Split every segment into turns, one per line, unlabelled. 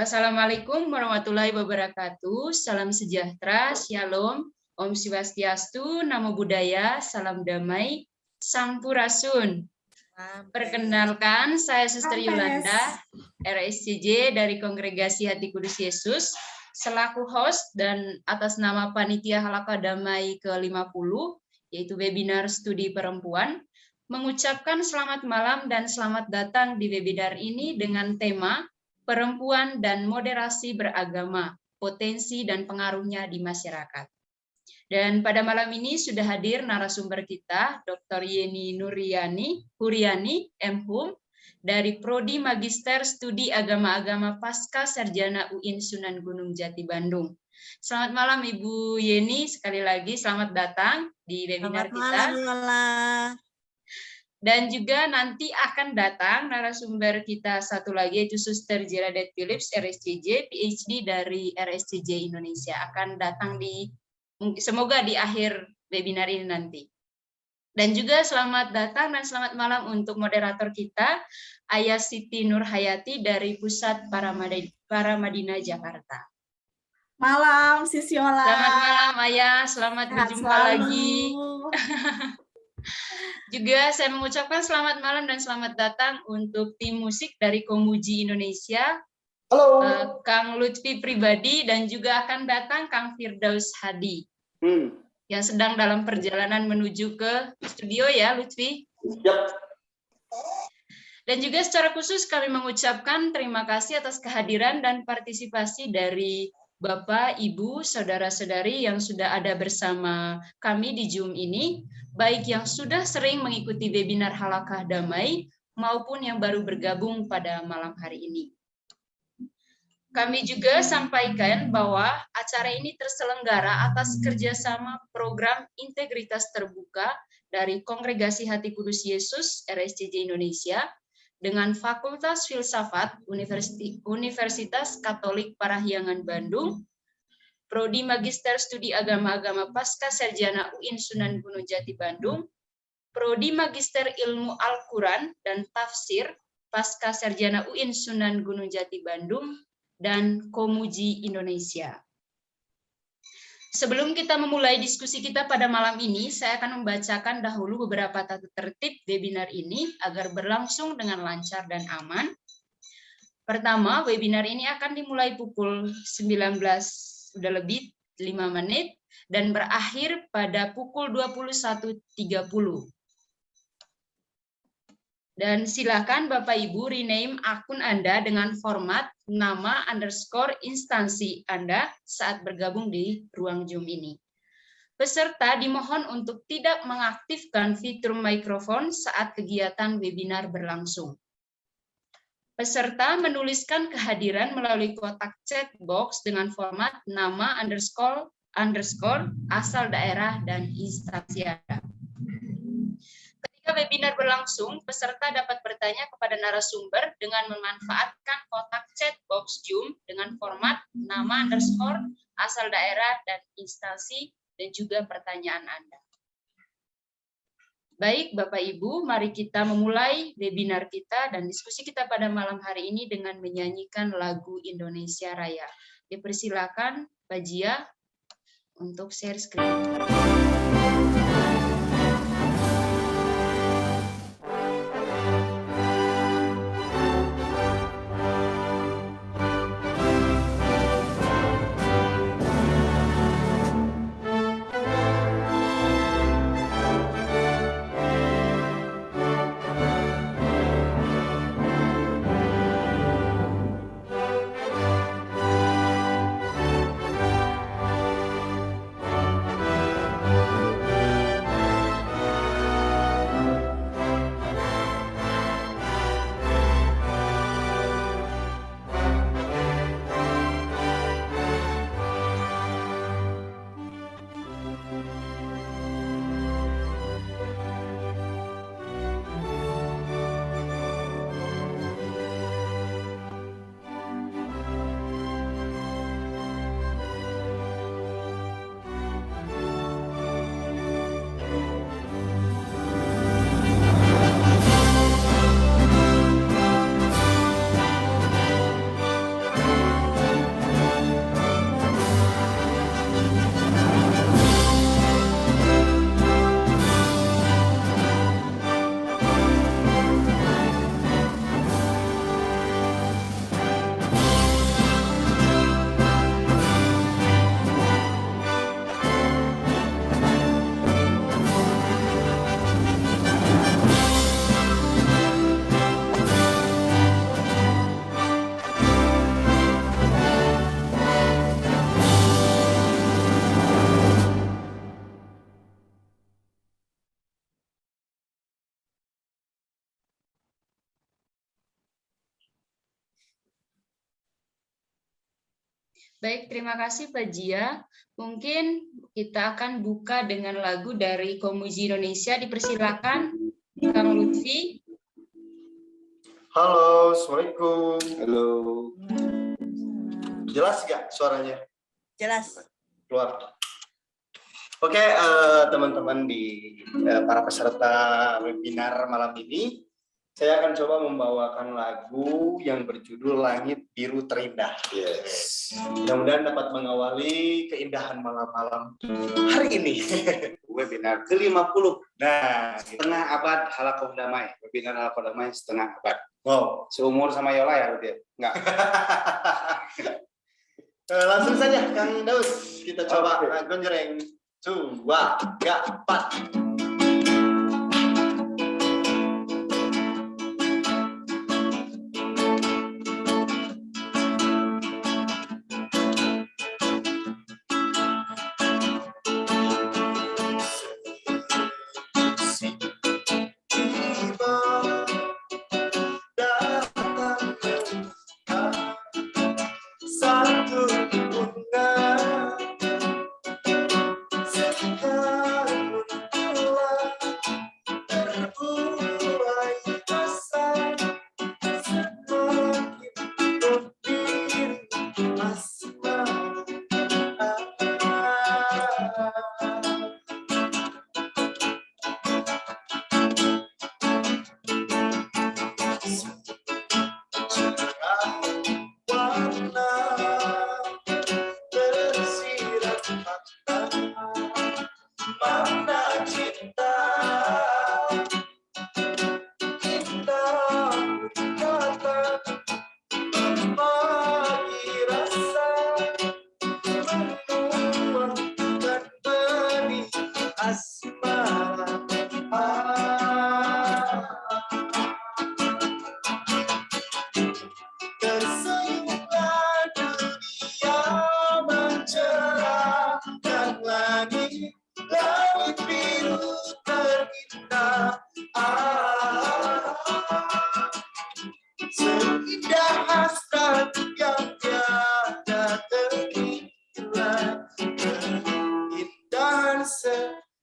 Wassalamualaikum warahmatullahi wabarakatuh. Salam sejahtera, shalom, Om Swastiastu, Namo Buddhaya, salam damai, Sampurasun. Perkenalkan, saya Suster Yolanda, RSCJ dari Kongregasi Hati Kudus Yesus, selaku host dan atas nama Panitia Halaqah Damai ke-50, yaitu webinar studi perempuan, mengucapkan selamat malam dan selamat datang di webinar ini dengan tema Perempuan dan Moderasi Beragama, Potensi dan Pengaruhnya di Masyarakat. Dan pada malam ini sudah hadir narasumber kita, Dr. Yeni Huryani, MHum, dari Prodi Magister Studi Agama-Agama Pasca Sarjana UIN Sunan Gunung Jati Bandung. Selamat malam Ibu Yeni, sekali lagi selamat datang di webinar kita.
Selamat malam, Lola.
Dan juga nanti akan datang narasumber kita satu lagi, yaitu Suster Geraldine Phillips, RSCJ, PhD dari RSCJ Indonesia. Akan datang semoga di akhir webinar ini nanti. Dan juga selamat datang dan selamat malam untuk moderator kita, Ayah Siti Nurhayati dari Pusat Paramadina Jakarta.
Malam, Sisiola.
Selamat malam, Ayah. Selamat berjumpa lagi. Juga saya mengucapkan selamat malam dan selamat datang untuk tim musik dari Komuji Indonesia. Halo. Kang Lutfi Pribadi dan juga akan datang Kang Firdaus Hadi. Yang sedang dalam perjalanan menuju ke studio ya, Lutfi. Yep. Dan juga secara khusus kami mengucapkan terima kasih atas kehadiran dan partisipasi dari Bapak, Ibu, Saudara-saudari yang sudah ada bersama kami di Zoom ini, baik yang sudah sering mengikuti webinar Halaqah Damai maupun yang baru bergabung pada malam hari ini. Kami juga sampaikan bahwa acara ini terselenggara atas kerjasama program Integritas Terbuka dari Kongregasi Hati Kudus Yesus RSCJ Indonesia dengan Fakultas Filsafat Universitas Katolik Parahyangan Bandung, Prodi Magister Studi Agama-Agama Pasca Sarjana UIN Sunan Gunung Jati Bandung, Prodi Magister Ilmu Al-Quran dan Tafsir Pasca Sarjana UIN Sunan Gunung Jati Bandung, dan Komuji Indonesia. Sebelum kita memulai diskusi kita pada malam ini, saya akan membacakan dahulu beberapa tata tertib webinar ini agar berlangsung dengan lancar dan aman. Pertama, webinar ini akan dimulai pukul 19 sudah lebih 5 menit dan berakhir pada pukul 21.30. Dan silakan Bapak Ibu rename akun Anda dengan format nama _ instansi Anda saat bergabung di ruang Zoom ini. Peserta dimohon untuk tidak mengaktifkan fitur mikrofon saat kegiatan webinar berlangsung. Peserta menuliskan kehadiran melalui kotak chat box dengan format nama _ asal daerah dan instansi Anda. Ketika webinar berlangsung, peserta dapat bertanya kepada narasumber dengan memanfaatkan kotak chat box Zoom dengan format nama _ asal daerah dan instansi dan juga pertanyaan Anda. Baik, Bapak Ibu, mari kita memulai webinar kita dan diskusi kita pada malam hari ini dengan menyanyikan lagu Indonesia Raya. Dipersilakan Pak Jia untuk share screen. Baik, terima kasih Pak Jia. Mungkin kita akan buka dengan lagu dari Komuji Indonesia. Dipersilakan, Kang Lutfi.
Halo, Assalamualaikum. Halo. Jelas nggak suaranya?
Jelas.
Keluar. Oke, teman-teman di para peserta webinar malam ini, saya akan coba membawakan lagu yang berjudul Langit Biru Terindah. Yes. Mudah-mudahan dapat mengawali keindahan malam-malam hari ini.
Webinar ke-50. Nah, setengah abad Halakoh Damai. Webinar Halakoh Damai setengah abad.
Wow,
Seumur sama Yola ya, Rudy? Enggak.
Langsung saja, Kang Daus. Kita coba gonjreng. 2, 3, 4.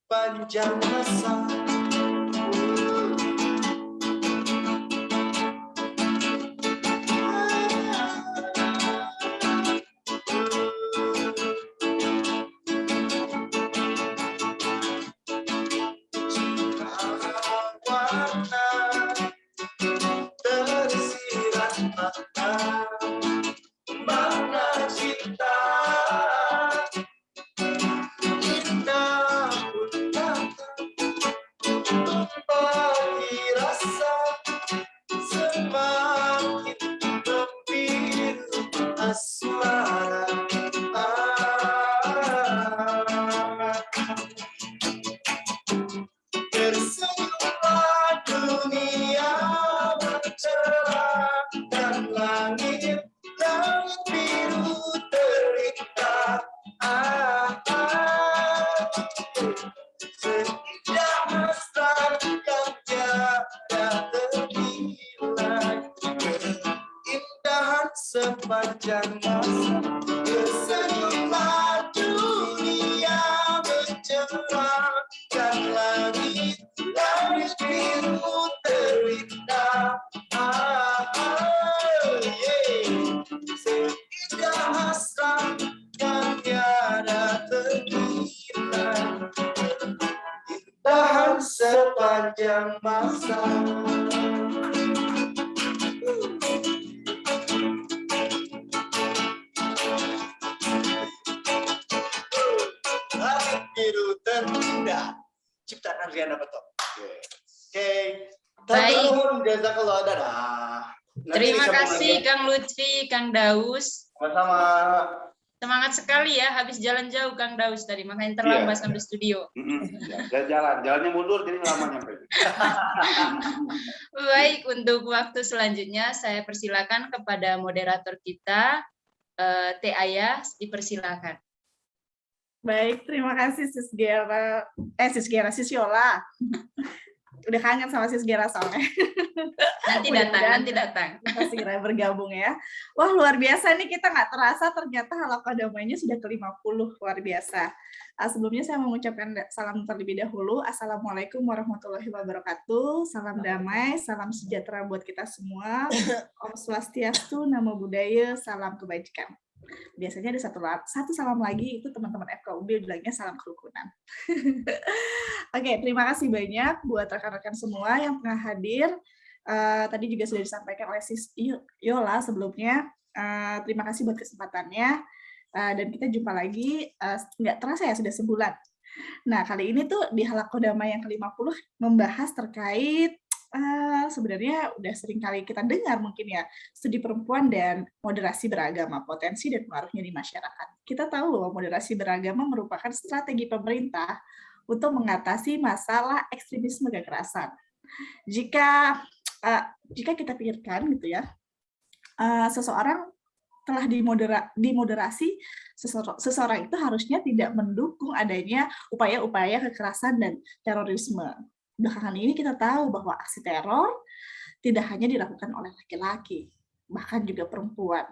Sepanjang masa. Sepanjang masa kesenyuman dunia mencerah dan langit biru terindah. Seindah hasrat yang tiada terkira, indahan sepanjang masa. Biru terindah, ciptaan Adriana Beto. Oke.
Baik.
Jazakallah, dadah.
Terima kasih Kang Lutfi, Kang Daus.
Sama-sama.
Semangat sekali ya, habis jalan jauh Kang Daus tadi, makanya terlambat sampai studio.
Jalannya mundur, jadi lama nyampe.
Baik, untuk waktu selanjutnya saya persilakan kepada moderator kita, Teh Aya, dipersilakan.
Baik, terima kasih Sis Yola. Udah kangen sama Sis Gera soalnya.
Nanti datang.
Kita segera bergabung ya. Wah, luar biasa nih, kita nggak terasa ternyata Halaqah Damainya sudah ke-50, luar biasa. Sebelumnya saya mengucapkan salam terlebih dahulu. Assalamualaikum warahmatullahi wabarakatuh. Salam damai, salam sejahtera buat kita semua. Om Swastiastu, Namo Buddhaya, salam kebajikan. Biasanya ada satu salam lagi, itu teman-teman FKUB bilangnya salam kerukunan. Oke, terima kasih banyak buat rekan-rekan semua yang pernah hadir. Tadi juga sudah disampaikan oleh Sis Yola sebelumnya. Terima kasih buat kesempatannya. Dan kita jumpa lagi, nggak terasa ya, sudah sebulan. Nah, kali ini tuh di Halaqah Damai yang ke-50 membahas terkait, sebenarnya udah sering kali kita dengar mungkin ya, studi perempuan dan moderasi beragama, potensi dan pengaruhnya di masyarakat. Kita tahu bahwa moderasi beragama merupakan strategi pemerintah untuk mengatasi masalah ekstremisme kekerasan. Jika kita pikirkan gitu ya, seseorang telah dimoderasi, seseorang itu harusnya tidak mendukung adanya upaya-upaya kekerasan dan terorisme. Belakangan ini kita tahu bahwa aksi teror tidak hanya dilakukan oleh laki-laki, bahkan juga perempuan.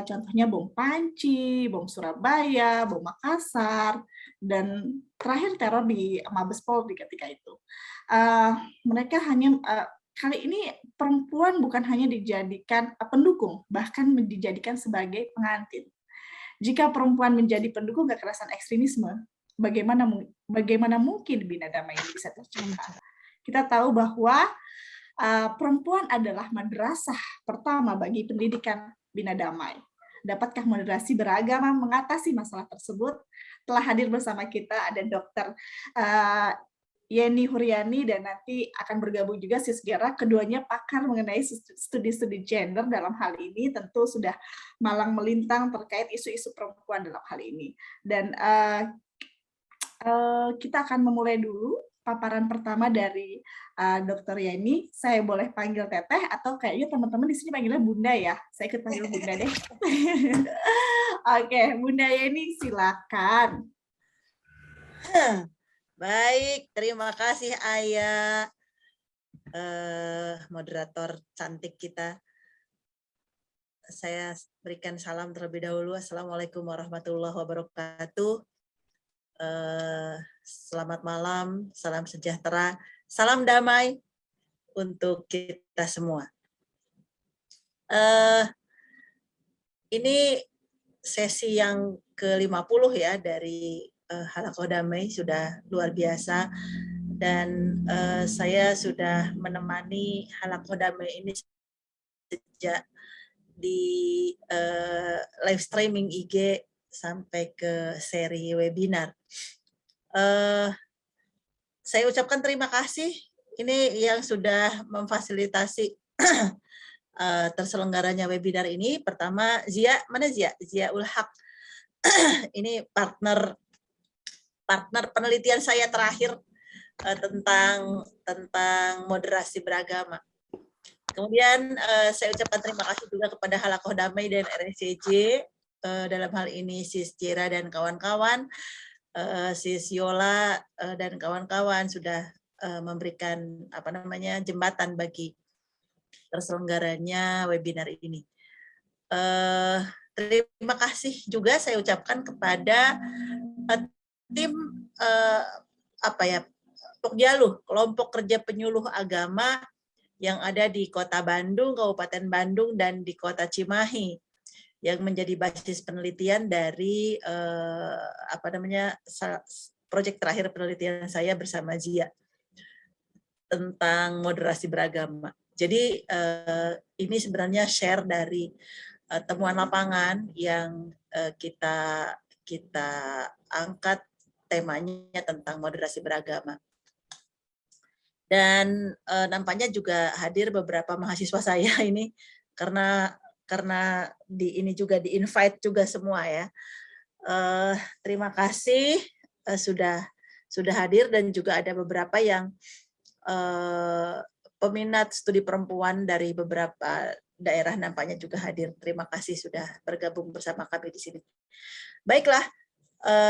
Contohnya bom Panci, bom Surabaya, bom Makassar, dan terakhir teror di Mabes Polri ketika itu. Mereka hanya kali ini perempuan bukan hanya dijadikan pendukung, bahkan dijadikan sebagai pengantin. Jika perempuan menjadi pendukung kekerasan ekstremisme, bagaimana mungkin Bina Damai ini bisa tercipta? Kita tahu bahwa perempuan adalah madrasah pertama bagi pendidikan Bina Damai. Dapatkah moderasi beragama mengatasi masalah tersebut? Telah hadir bersama kita ada Dr. Yeni Huryani dan nanti akan bergabung juga Sis Gera. Keduanya pakar mengenai studi-studi gender dalam hal ini, tentu sudah malang melintang terkait isu-isu perempuan dalam hal ini. Dan kita akan memulai dulu paparan pertama dari Dr. Yeni. Saya boleh panggil Teteh atau kayaknya teman-teman di sini panggilnya Bunda ya. Saya ikut panggil Bunda deh. Oke, Bunda Yeni silakan.
Baik, terima kasih Ayah, moderator cantik kita. Saya berikan salam terlebih dahulu. Assalamualaikum warahmatullahi wabarakatuh. Selamat malam, salam sejahtera, salam damai untuk kita semua. Ini sesi yang ke-50 ya dari Halaqah Damai, sudah luar biasa, dan saya sudah menemani Halaqah Damai ini sejak di live streaming IG sampai ke seri webinar. Saya ucapkan terima kasih ini yang sudah memfasilitasi terselenggaranya webinar ini. Pertama Zia, mana Zia? Zia Ulhaq. Ini partner penelitian saya terakhir tentang moderasi beragama. Kemudian saya ucapkan terima kasih juga kepada Halaqah Damai dan RSCJ, dalam hal ini Sis Gera dan kawan-kawan, Sis Yola dan kawan-kawan sudah memberikan jembatan bagi terselenggaranya webinar ini. Terima kasih juga saya ucapkan kepada tim Pokjaluh, kelompok kerja penyuluh agama yang ada di Kota Bandung, Kabupaten Bandung, dan di Kota Cimahi, yang menjadi basis penelitian dari proyek terakhir penelitian saya bersama Zia tentang moderasi beragama. Jadi ini sebenarnya share dari temuan lapangan yang kita angkat temanya tentang moderasi beragama. Dan nampaknya juga hadir beberapa mahasiswa saya ini karena ini juga di-invite juga semua ya. Terima kasih sudah hadir, dan juga ada beberapa yang peminat studi perempuan dari beberapa daerah nampaknya juga hadir. Terima kasih sudah bergabung bersama kami di sini. Baiklah,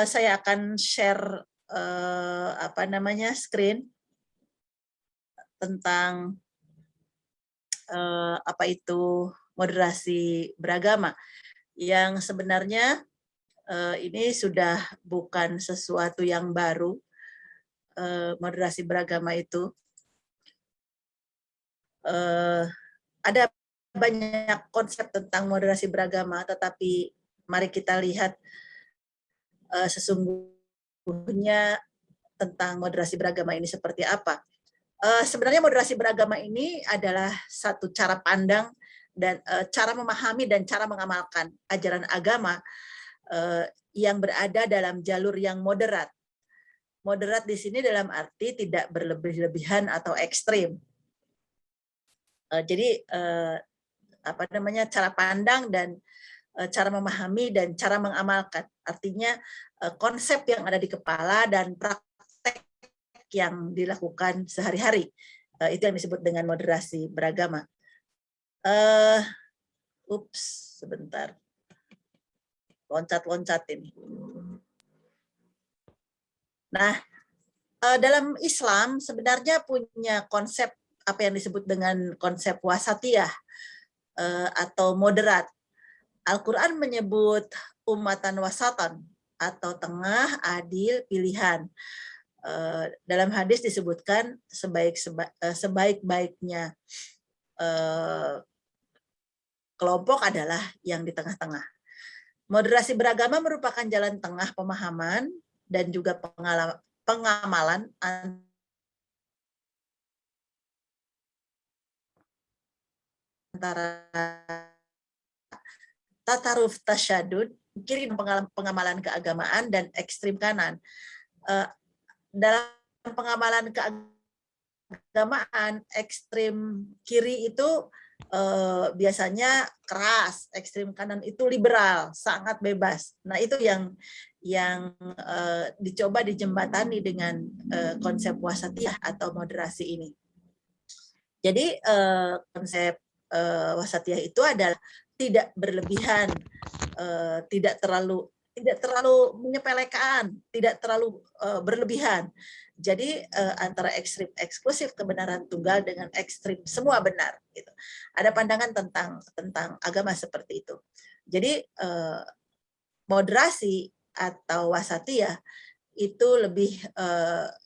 saya akan share screen. tentang apa itu moderasi beragama, yang sebenarnya ini sudah bukan sesuatu yang baru. Moderasi beragama itu ada banyak konsep tentang moderasi beragama, tetapi mari kita lihat sesungguhnya tentang moderasi beragama ini seperti apa. Sebenarnya moderasi beragama ini adalah satu cara pandang dan cara memahami dan cara mengamalkan ajaran agama yang berada dalam jalur yang moderat. Moderat di sini dalam arti tidak berlebih-lebihan atau ekstrim. Jadi cara pandang dan cara memahami dan cara mengamalkan. Artinya konsep yang ada di kepala dan praktek yang dilakukan sehari-hari. Itu yang disebut dengan moderasi beragama. Sebentar. Loncat-loncat ini. Nah, dalam Islam sebenarnya punya konsep apa yang disebut dengan konsep wasatiyah atau moderat. Al-Quran menyebut ummatan wasatan atau tengah, adil, pilihan. Dalam hadis disebutkan sebaik-baiknya kelompok adalah yang di tengah-tengah. Moderasi beragama merupakan jalan tengah pemahaman dan juga pengamalan antara tataruf tasyadud, kiri pengamalan keagamaan, dan ekstrim kanan. Dalam pengamalan keagamaan, ekstrim kiri itu biasanya keras, ekstrim kanan itu liberal, sangat bebas. Nah, itu yang dicoba dijembatani dengan konsep wasatiyah atau moderasi ini. Jadi konsep wasatiyah itu adalah tidak berlebihan, tidak terlalu menyepelekan, tidak terlalu berlebihan. Jadi antara ekstrim eksklusif kebenaran tunggal dengan ekstrim semua benar. Gitu. Ada pandangan tentang agama seperti itu. Jadi moderasi atau wasatiyah itu lebih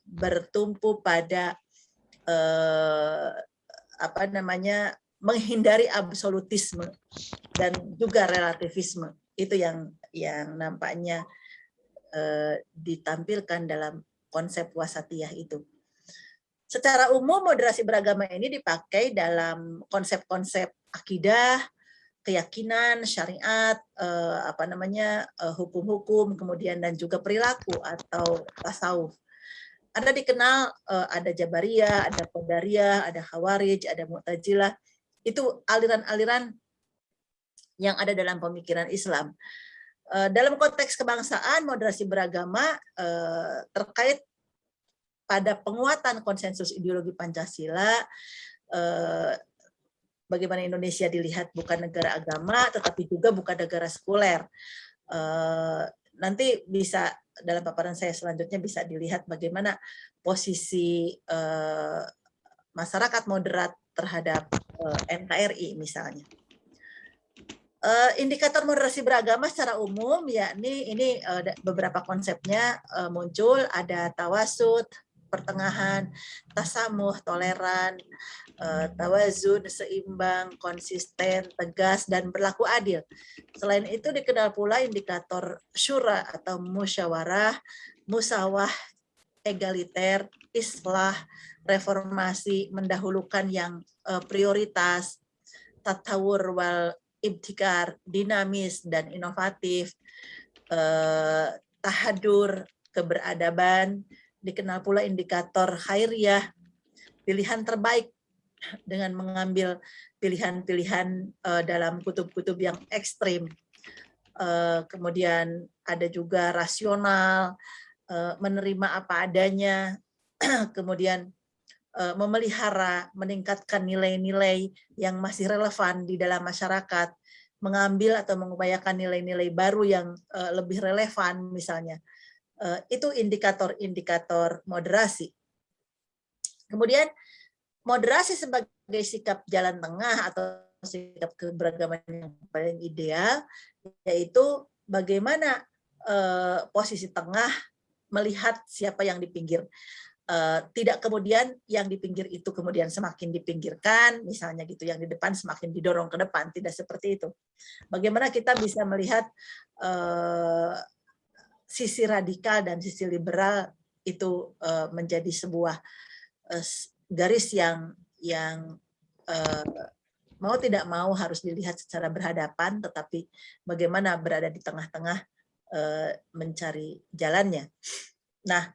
bertumpu pada menghindari absolutisme dan juga relativisme. Itu yang nampaknya ditampilkan dalam konsep wasatiyah itu. Secara umum moderasi beragama ini dipakai dalam konsep-konsep akidah, keyakinan, syariat, hukum-hukum, kemudian dan juga perilaku atau tasawuf. Anda dikenal ada Jabariyah, ada Qadariyah, ada Khawarij, ada Mu'tazilah. Itu aliran-aliran yang ada dalam pemikiran Islam. Dalam konteks kebangsaan, moderasi beragama terkait pada penguatan konsensus ideologi Pancasila, bagaimana Indonesia dilihat bukan negara agama, tetapi juga bukan negara sekuler. Nanti bisa dalam paparan saya selanjutnya bisa dilihat bagaimana posisi masyarakat moderat terhadap NKRI misalnya. Indikator moderasi beragama secara umum, yakni ini beberapa konsepnya muncul, ada tawasud, pertengahan, tasamuh, toleran, tawazun, seimbang, konsisten, tegas, dan berlaku adil. Selain itu dikenal pula indikator syura atau musyawarah, musawah, egaliter, islah, reformasi, mendahulukan yang prioritas, tatawur wal ibtikar, dinamis dan inovatif, tahadur, keberadaban, dikenal pula indikator khairiyah, pilihan terbaik dengan mengambil pilihan-pilihan dalam kutub-kutub yang ekstrim. Kemudian ada juga rasional, menerima apa adanya, kemudian memelihara, meningkatkan nilai-nilai yang masih relevan di dalam masyarakat, mengambil atau mengupayakan nilai-nilai baru yang lebih relevan misalnya. Itu indikator-indikator moderasi. Kemudian moderasi sebagai sikap jalan tengah atau sikap keberagaman yang paling ideal, yaitu bagaimana posisi tengah melihat siapa yang di pinggir. Tidak kemudian yang di pinggir itu kemudian semakin dipinggirkan, misalnya gitu, yang di depan semakin didorong ke depan, tidak seperti itu. Bagaimana kita bisa melihat sisi radikal dan sisi liberal itu menjadi sebuah garis yang mau tidak mau harus dilihat secara berhadapan, tetapi bagaimana berada di tengah-tengah mencari jalannya. Nah,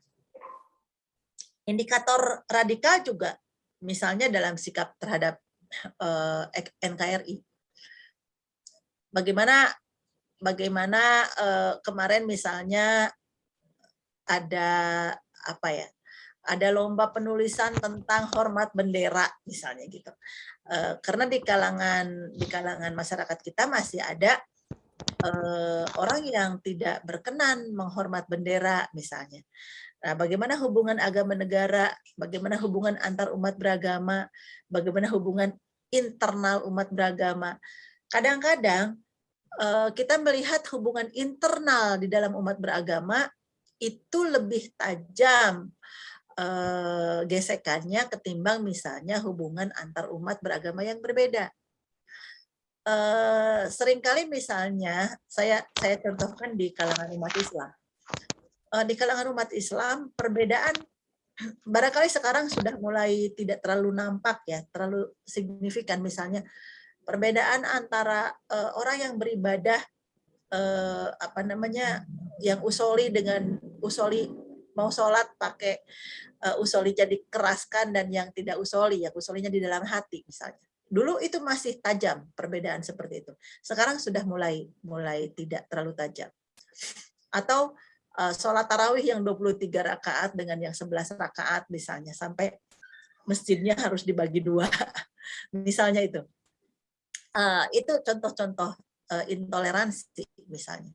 indikator radikal juga misalnya dalam sikap terhadap NKRI. Bagaimana kemarin misalnya ada apa ya? Ada lomba penulisan tentang hormat bendera misalnya gitu. Karena di kalangan masyarakat kita masih ada orang yang tidak berkenan menghormat bendera misalnya. Nah, bagaimana hubungan agama negara, bagaimana hubungan antar umat beragama, bagaimana hubungan internal umat beragama. Kadang-kadang kita melihat hubungan internal di dalam umat beragama itu lebih tajam gesekannya ketimbang misalnya hubungan antar umat beragama yang berbeda. Seringkali misalnya saya contohkan di kalangan umat Islam. Di kalangan umat Islam perbedaan barangkali sekarang sudah mulai tidak terlalu nampak ya, terlalu signifikan, misalnya perbedaan antara orang yang beribadah yang usoli dengan usoli mau sholat pakai usoli jadi keraskan, dan yang tidak usoli, yang usolinya di dalam hati misalnya. Dulu itu masih tajam perbedaan seperti itu. Sekarang sudah mulai tidak terlalu tajam. Atau sholat tarawih yang 23 rakaat dengan yang 11 rakaat misalnya, sampai masjidnya harus dibagi 2 misalnya itu. Itu contoh-contoh intoleransi misalnya.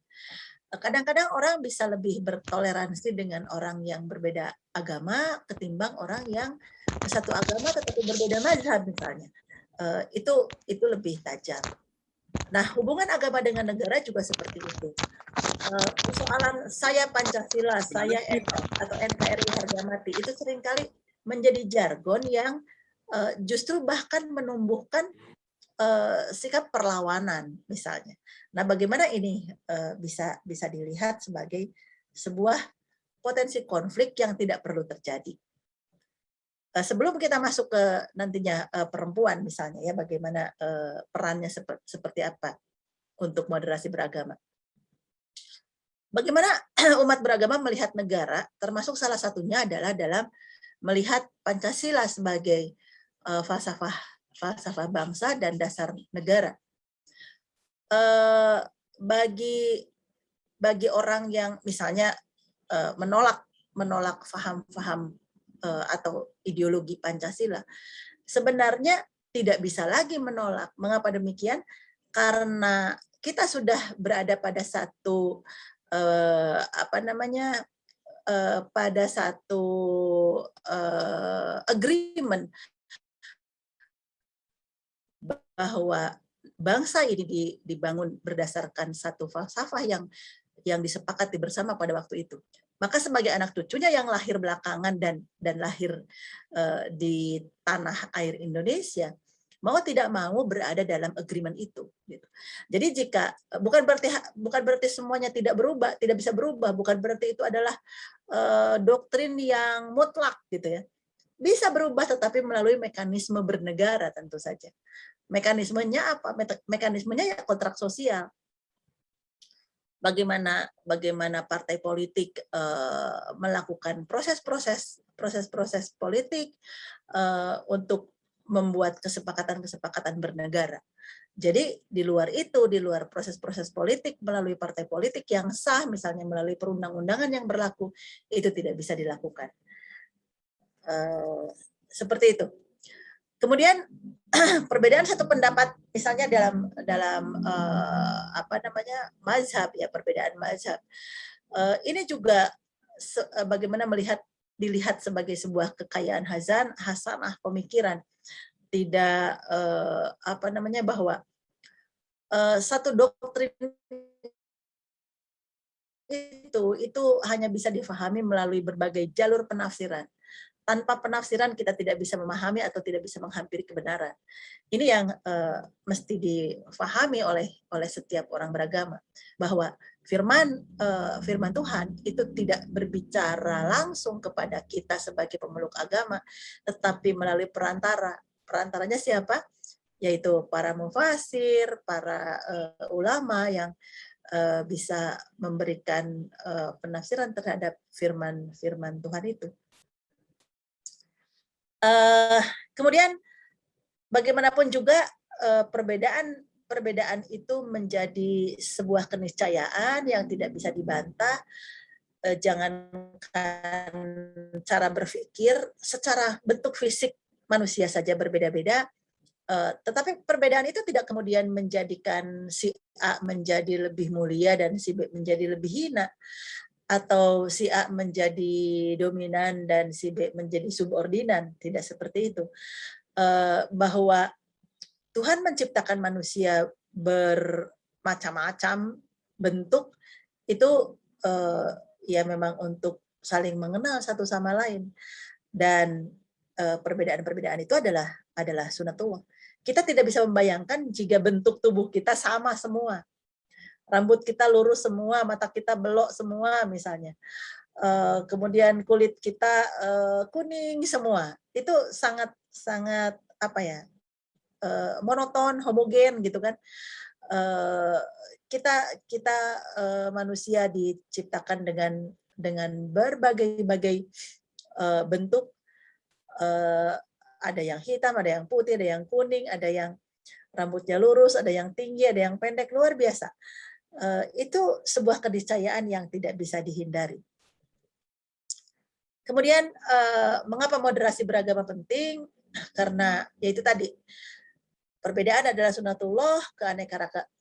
Kadang-kadang orang bisa lebih bertoleransi dengan orang yang berbeda agama ketimbang orang yang satu agama tetapi berbeda mazhab misalnya. Itu lebih tajam. Nah, hubungan agama dengan negara juga seperti itu. Persoalan saya Pancasila, saya atau NKRI harga mati, itu seringkali menjadi jargon yang justru bahkan menumbuhkan sikap perlawanan misalnya. Nah, bagaimana ini bisa dilihat sebagai sebuah potensi konflik yang tidak perlu terjadi. Sebelum kita masuk ke nantinya perempuan misalnya ya, bagaimana perannya seperti apa untuk moderasi beragama. Bagaimana umat beragama melihat negara, termasuk salah satunya adalah dalam melihat Pancasila sebagai falsafah bangsa dan dasar negara. Bagi orang yang misalnya menolak faham-faham atau ideologi Pancasila, sebenarnya tidak bisa lagi menolak. Mengapa demikian? Karena kita sudah berada pada satu pada satu agreement bahwa bangsa ini dibangun berdasarkan satu falsafah yang disepakati bersama pada waktu itu. Maka sebagai anak cucunya yang lahir belakangan dan lahir di tanah air Indonesia, mau tidak mau berada dalam agreement itu. Gitu. Jadi jika bukan berarti semuanya tidak berubah, tidak bisa berubah, bukan berarti itu adalah doktrin yang mutlak gitu ya. Bisa berubah tetapi melalui mekanisme bernegara tentu saja. Mekanismenya apa? Mekanismenya ya kontrak sosial. Bagaimana partai politik melakukan proses-proses politik untuk membuat kesepakatan bernegara. Jadi di luar itu, di luar proses-proses politik melalui partai politik yang sah, misalnya melalui perundang-undangan yang berlaku, itu tidak bisa dilakukan. Seperti itu. Kemudian perbedaan satu pendapat, misalnya dalam mazhab ya, perbedaan mazhab. Ini juga bagaimana melihat dilihat sebagai sebuah kekayaan hasanah pemikiran, tidak bahwa satu doktrin itu hanya bisa difahami melalui berbagai jalur penafsiran. Tanpa penafsiran kita tidak bisa memahami atau tidak bisa menghampiri kebenaran. Ini yang mesti difahami oleh setiap orang beragama, bahwa firman Tuhan itu tidak berbicara langsung kepada kita sebagai pemeluk agama, tetapi melalui perantara. Perantaranya siapa? Yaitu para mufasir, para ulama yang bisa memberikan penafsiran terhadap firman Tuhan itu. Kemudian bagaimanapun juga perbedaan itu menjadi sebuah keniscayaan yang tidak bisa dibantah. Jangankan cara berpikir, secara bentuk fisik manusia saja berbeda-beda, tetapi perbedaan itu tidak kemudian menjadikan si A menjadi lebih mulia dan si B menjadi lebih hina, atau si A menjadi dominan dan si B menjadi subordinan. Tidak seperti itu. Bahwa Tuhan menciptakan manusia bermacam-macam bentuk, itu ya memang untuk saling mengenal satu sama lain. Dan perbedaan-perbedaan itu adalah sunatullah. Kita tidak bisa membayangkan jika bentuk tubuh kita sama semua. Rambut kita lurus semua, mata kita belok semua misalnya. Kemudian kulit kita kuning semua. Itu sangat monoton, homogen gitu kan. Kita manusia diciptakan dengan berbagai bentuk. Ada yang hitam, ada yang putih, ada yang kuning, ada yang rambutnya lurus, ada yang tinggi, ada yang pendek, luar biasa. Itu sebuah keniscayaan yang tidak bisa dihindari. Kemudian mengapa moderasi beragama penting? Karena yaitu tadi, perbedaan adalah sunatullah,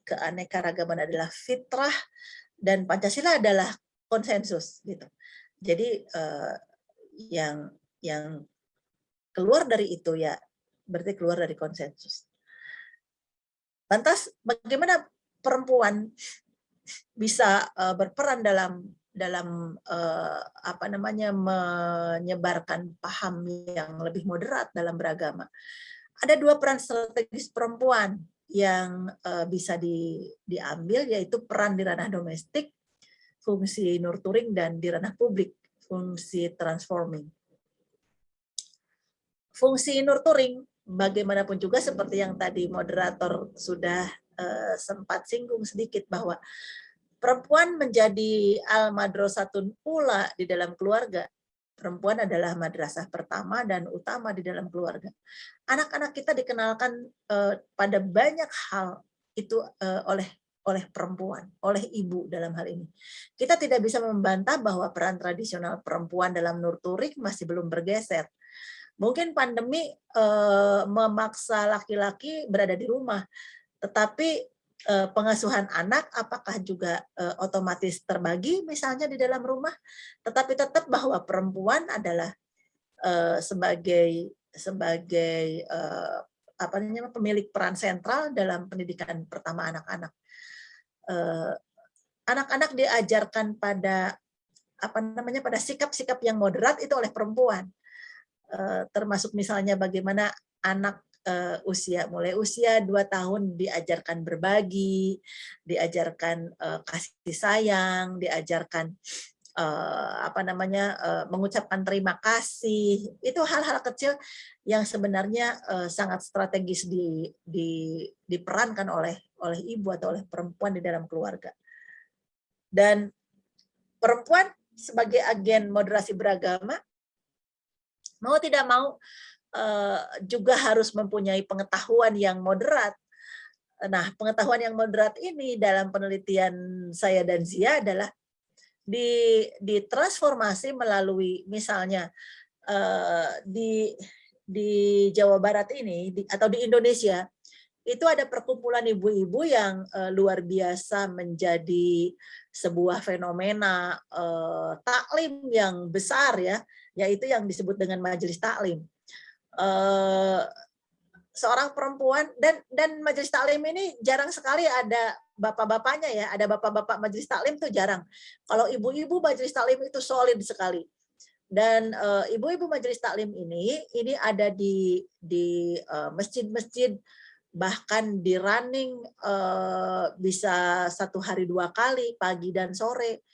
keanekaragaman adalah fitrah, dan Pancasila adalah konsensus gitu. Jadi yang keluar dari itu ya berarti keluar dari konsensus. Lantas bagaimana perempuan bisa berperan dalam menyebarkan paham yang lebih moderat dalam beragama? Ada dua peran strategis perempuan yang bisa diambil, yaitu peran di ranah domestik, fungsi nurturing, dan di ranah publik, fungsi transforming. Fungsi nurturing bagaimanapun juga seperti yang tadi moderator sudah sempat singgung sedikit, bahwa perempuan menjadi al-madrasatun ula di dalam keluarga. Perempuan adalah madrasah pertama dan utama di dalam keluarga. Anak-anak kita dikenalkan pada banyak hal itu oleh perempuan, oleh ibu dalam hal ini. Kita tidak bisa membantah bahwa peran tradisional perempuan dalam nurturing masih belum bergeser. Mungkin pandemi memaksa laki-laki berada di rumah, tetapi pengasuhan anak apakah juga otomatis terbagi misalnya di dalam rumah? Tetapi tetap bahwa perempuan adalah sebagai pemilik peran sentral dalam pendidikan pertama anak-anak. Anak-anak diajarkan pada sikap-sikap yang moderat itu oleh perempuan. Termasuk misalnya bagaimana anak mulai usia 2 tahun diajarkan berbagi, diajarkan kasih sayang, diajarkan mengucapkan terima kasih. Itu hal-hal kecil yang sebenarnya sangat strategis diperankan oleh ibu atau oleh perempuan di dalam keluarga. Dan perempuan sebagai agen moderasi beragama, mau tidak mau juga harus mempunyai pengetahuan yang moderat. Nah, pengetahuan yang moderat ini dalam penelitian saya dan Zia adalah ditransformasi melalui misalnya di Jawa Barat ini atau di Indonesia itu ada perkumpulan ibu-ibu yang luar biasa menjadi sebuah fenomena taklim yang besar ya, yaitu yang disebut dengan majelis taklim. Seorang perempuan dan majelis taklim ini jarang sekali ada bapak-bapaknya ya, ada bapak-bapak majelis taklim tuh jarang. Kalau ibu-ibu majelis taklim itu solid sekali. Dan ibu-ibu majelis taklim ini ada di masjid-masjid, bahkan di running bisa 1 hari 2 kali, pagi dan sore.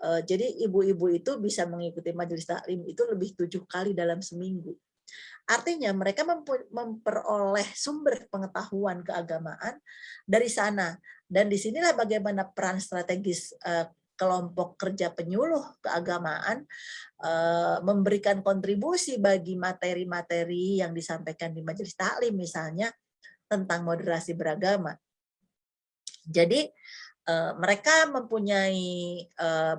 Jadi ibu-ibu itu bisa mengikuti majelis taklim itu lebih 7 kali dalam seminggu. Artinya mereka memperoleh sumber pengetahuan keagamaan dari sana. Dan disinilah bagaimana peran strategis kelompok kerja penyuluh keagamaan memberikan kontribusi bagi materi-materi yang disampaikan di majelis taklim misalnya tentang moderasi beragama. Jadi mereka mempunyai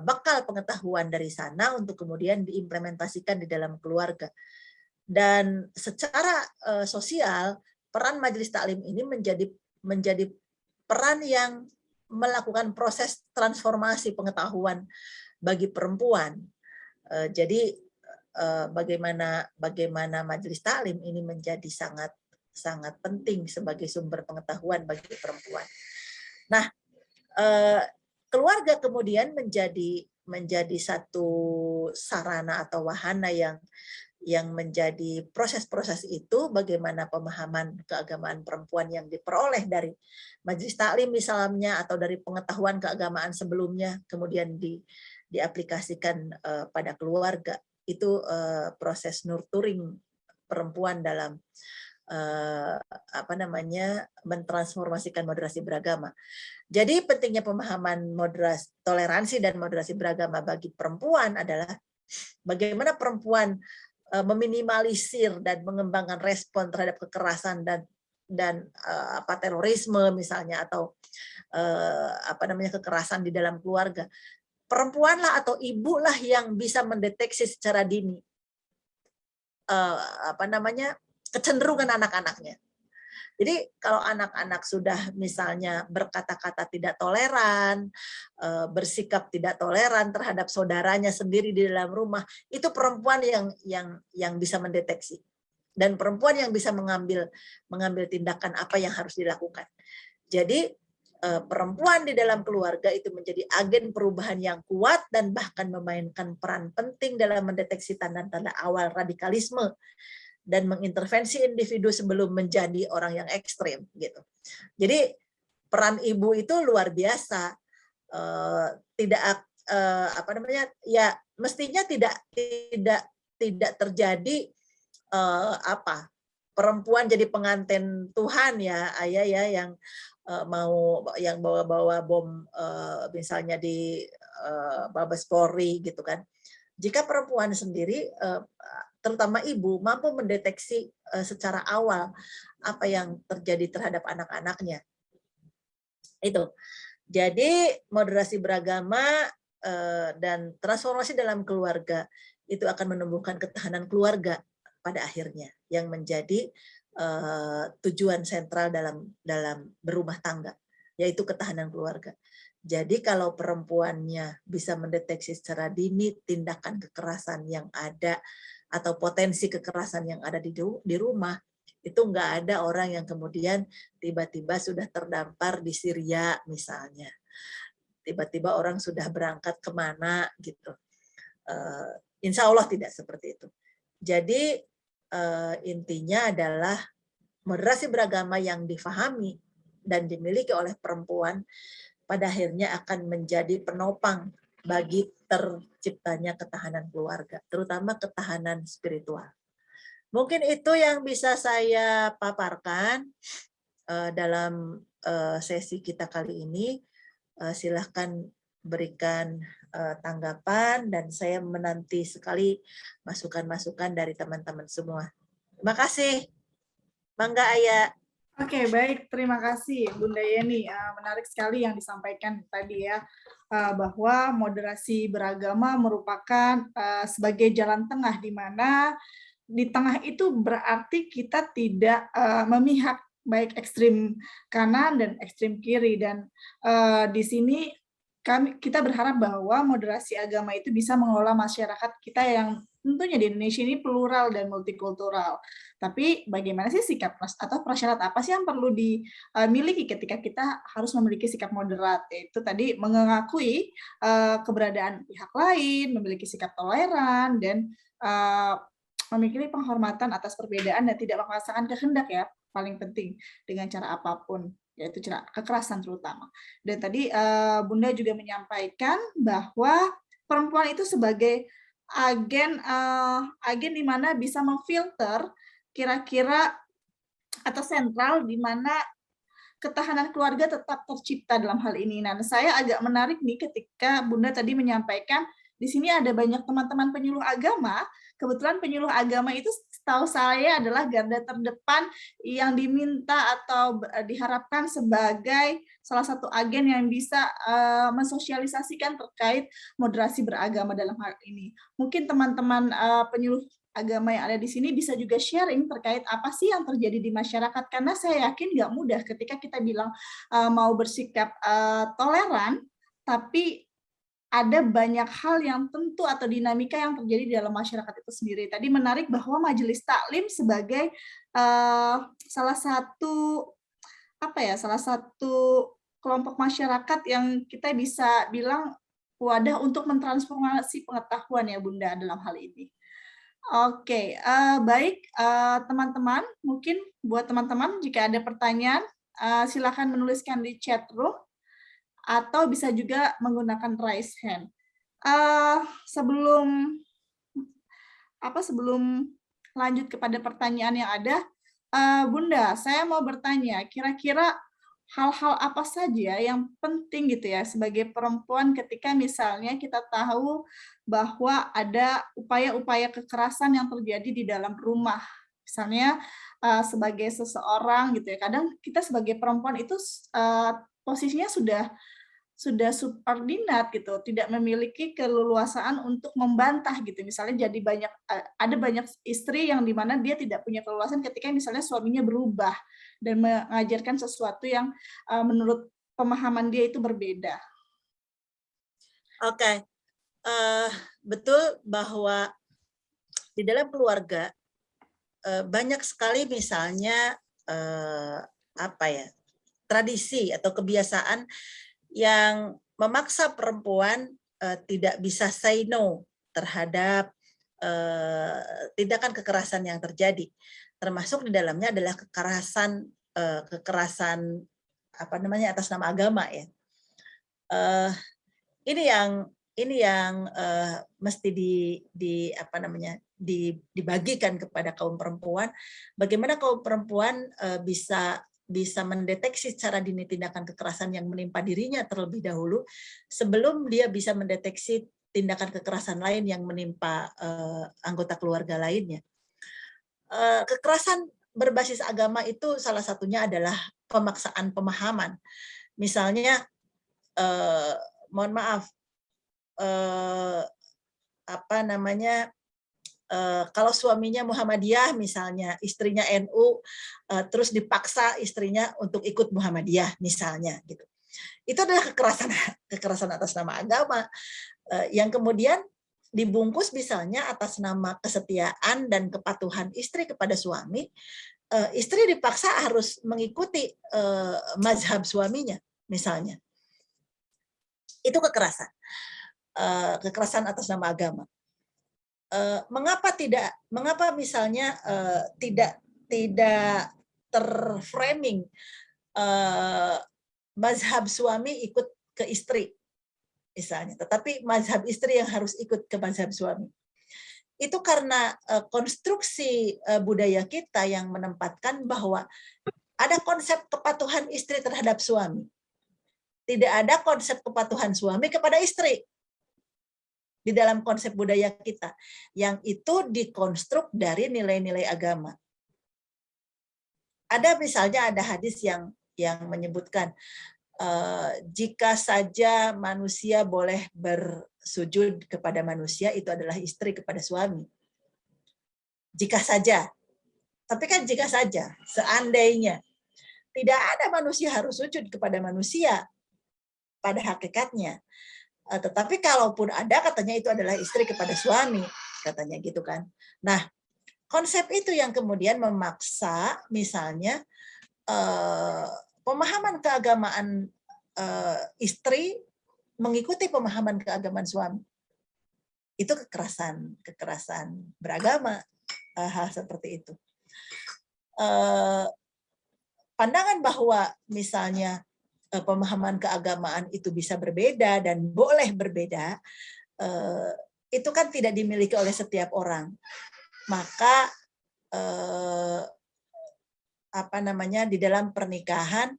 bekal pengetahuan dari sana untuk kemudian diimplementasikan di dalam keluarga. Dan secara sosial peran majelis taklim ini menjadi peran yang melakukan proses transformasi pengetahuan bagi perempuan. Jadi bagaimana majelis taklim ini menjadi sangat penting sebagai sumber pengetahuan bagi perempuan. Nah, keluarga kemudian menjadi satu sarana atau wahana yang menjadi proses-proses itu, bagaimana pemahaman keagamaan perempuan yang diperoleh dari majelis taklim misalnya atau dari pengetahuan keagamaan sebelumnya kemudian diaplikasikan pada keluarga. Itu proses nurturing perempuan dalam mentransformasikan moderasi beragama. Jadi pentingnya pemahaman toleransi dan moderasi beragama bagi perempuan adalah bagaimana perempuan meminimalisir dan mengembangkan respon terhadap kekerasan dan terorisme misalnya atau kekerasan di dalam keluarga. Perempuanlah atau ibulah yang bisa mendeteksi secara dini kecenderungan anak-anaknya. Jadi kalau anak-anak sudah misalnya berkata-kata tidak toleran, bersikap tidak toleran terhadap saudaranya sendiri di dalam rumah, itu perempuan yang bisa mendeteksi dan perempuan yang bisa mengambil tindakan apa yang harus dilakukan. Jadi perempuan di dalam keluarga itu menjadi agen perubahan yang kuat dan bahkan memainkan peran penting dalam mendeteksi tanda-tanda awal radikalisme dan mengintervensi individu sebelum menjadi orang yang ekstrem gitu. Jadi peran ibu itu luar biasa. Mestinya tidak terjadi perempuan jadi pengantin Tuhan ya, ayah ya, yang bawa-bawa bom misalnya di Mabes Polri gitu kan. Jika perempuan sendiri terutama ibu mampu mendeteksi secara awal apa yang terjadi terhadap anak-anaknya. Itu. Jadi moderasi beragama dan transformasi dalam keluarga itu akan menumbuhkan ketahanan keluarga pada akhirnya yang menjadi tujuan sentral dalam berumah tangga, yaitu ketahanan keluarga. Jadi kalau perempuannya bisa mendeteksi secara dini tindakan kekerasan yang ada atau potensi kekerasan yang ada di rumah, itu nggak ada orang yang kemudian tiba-tiba sudah terdampar di Syria misalnya. Tiba-tiba orang sudah berangkat kemana gitu. Insya Allah tidak seperti itu. Jadi intinya adalah moderasi beragama yang difahami dan dimiliki oleh perempuan pada akhirnya akan menjadi penopang bagi terciptanya ketahanan keluarga, terutama ketahanan spiritual. Mungkin itu yang bisa saya paparkan dalam sesi kita kali ini. Silahkan berikan tanggapan dan saya menanti sekali masukan-masukan dari teman-teman semua. Terima kasih. Mangga Ayah.
Oke, baik. Terima kasih Bunda Yeni. Menarik sekali yang disampaikan tadi ya, bahwa moderasi beragama merupakan sebagai jalan tengah, di mana di tengah itu berarti kita tidak memihak baik ekstrim kanan dan ekstrim kiri, dan di sini kita berharap bahwa moderasi agama itu bisa mengelola masyarakat kita yang tentunya di Indonesia ini plural dan multikultural. Tapi bagaimana sih sikap atau prasyarat apa sih yang perlu dimiliki ketika kita harus memiliki sikap moderat? Yaitu tadi mengakui keberadaan pihak lain, memiliki sikap toleran, dan memiliki penghormatan atas perbedaan dan tidak memaksakan kehendak, ya, paling penting, dengan cara apapun, yaitu cara kekerasan terutama. Dan tadi Bunda juga menyampaikan bahwa perempuan itu sebagai agen di mana bisa memfilter kira-kira atau sentral di mana ketahanan keluarga tetap tercipta dalam hal ini. Nah, saya agak menarik nih ketika Bunda tadi menyampaikan di sini ada banyak teman-teman penyuluh agama. Kebetulan penyuluh agama itu setahu saya adalah garda terdepan yang diminta atau diharapkan sebagai salah satu agen yang bisa mensosialisasikan terkait moderasi beragama dalam hal ini. Mungkin teman-teman penyuluh agama yang ada di sini bisa juga sharing terkait apa sih yang terjadi di masyarakat, karena saya yakin nggak mudah ketika kita bilang mau bersikap toleran, tapi ada banyak hal yang tentu atau dinamika yang terjadi di dalam masyarakat itu sendiri. Tadi menarik bahwa majelis taklim sebagai salah satu kelompok masyarakat yang kita bisa bilang wadah untuk mentransformasi pengetahuan, ya Bunda, dalam hal ini. Oke, baik teman-teman, mungkin buat teman-teman jika ada pertanyaan silakan menuliskan di chat room atau bisa juga menggunakan raise hand. Sebelum lanjut kepada pertanyaan yang ada, Bunda, saya mau bertanya, kira-kira hal-hal apa saja yang penting gitu ya sebagai perempuan ketika misalnya kita tahu bahwa ada upaya-upaya kekerasan yang terjadi di dalam rumah. Misalnya sebagai seseorang gitu ya, kadang kita sebagai perempuan itu posisinya sudah subordinat gitu, tidak memiliki keleluasaan untuk membantah gitu. Misalnya ada banyak istri yang dimana dia tidak punya keleluasaan ketika misalnya suaminya berubah dan mengajarkan sesuatu yang menurut pemahaman dia itu berbeda.
Oke, betul bahwa di dalam keluarga banyak sekali misalnya tradisi atau kebiasaan yang memaksa perempuan tidak bisa say no terhadap tindakan kekerasan yang terjadi, termasuk di dalamnya adalah kekerasan atas nama agama, ya. Ini yang mesti dibagikan kepada kaum perempuan, bagaimana kaum perempuan bisa mendeteksi secara dini tindakan kekerasan yang menimpa dirinya terlebih dahulu sebelum dia bisa mendeteksi tindakan kekerasan lain yang menimpa anggota keluarga lainnya. Kekerasan berbasis agama itu salah satunya adalah pemaksaan pemahaman. Misalnya, mohon maaf, kalau suaminya Muhammadiyah misalnya, istrinya NU, terus dipaksa istrinya untuk ikut Muhammadiyah misalnya, gitu. Itu adalah kekerasan atas nama agama yang kemudian dibungkus misalnya atas nama kesetiaan dan kepatuhan istri kepada suami. Istri dipaksa harus mengikuti mazhab suaminya misalnya. Itu kekerasan atas nama agama. Mengapa misalnya tidak terframing mazhab suami ikut ke istri misalnya, tetapi mazhab istri yang harus ikut ke mazhab suami? Itu karena konstruksi budaya kita yang menempatkan bahwa ada konsep kepatuhan istri terhadap suami, tidak ada konsep kepatuhan suami kepada istri. Di dalam konsep budaya kita, yang itu dikonstruk dari nilai-nilai agama. Ada misalnya hadis yang menyebutkan jika saja manusia boleh bersujud kepada manusia, itu adalah istri kepada suami. Jika saja, tapi kan jika saja, seandainya. tidak ada manusia harus sujud kepada manusia pada hakikatnya. Tetapi kalaupun ada, katanya itu adalah istri kepada suami, katanya gitu kan. Nah, konsep itu yang kemudian memaksa misalnya pemahaman keagamaan istri mengikuti pemahaman keagamaan suami. Itu kekerasan beragama, hal seperti itu. Pandangan bahwa misalnya pemahaman keagamaan itu bisa berbeda dan boleh berbeda, itu kan tidak dimiliki oleh setiap orang. Maka di dalam pernikahan,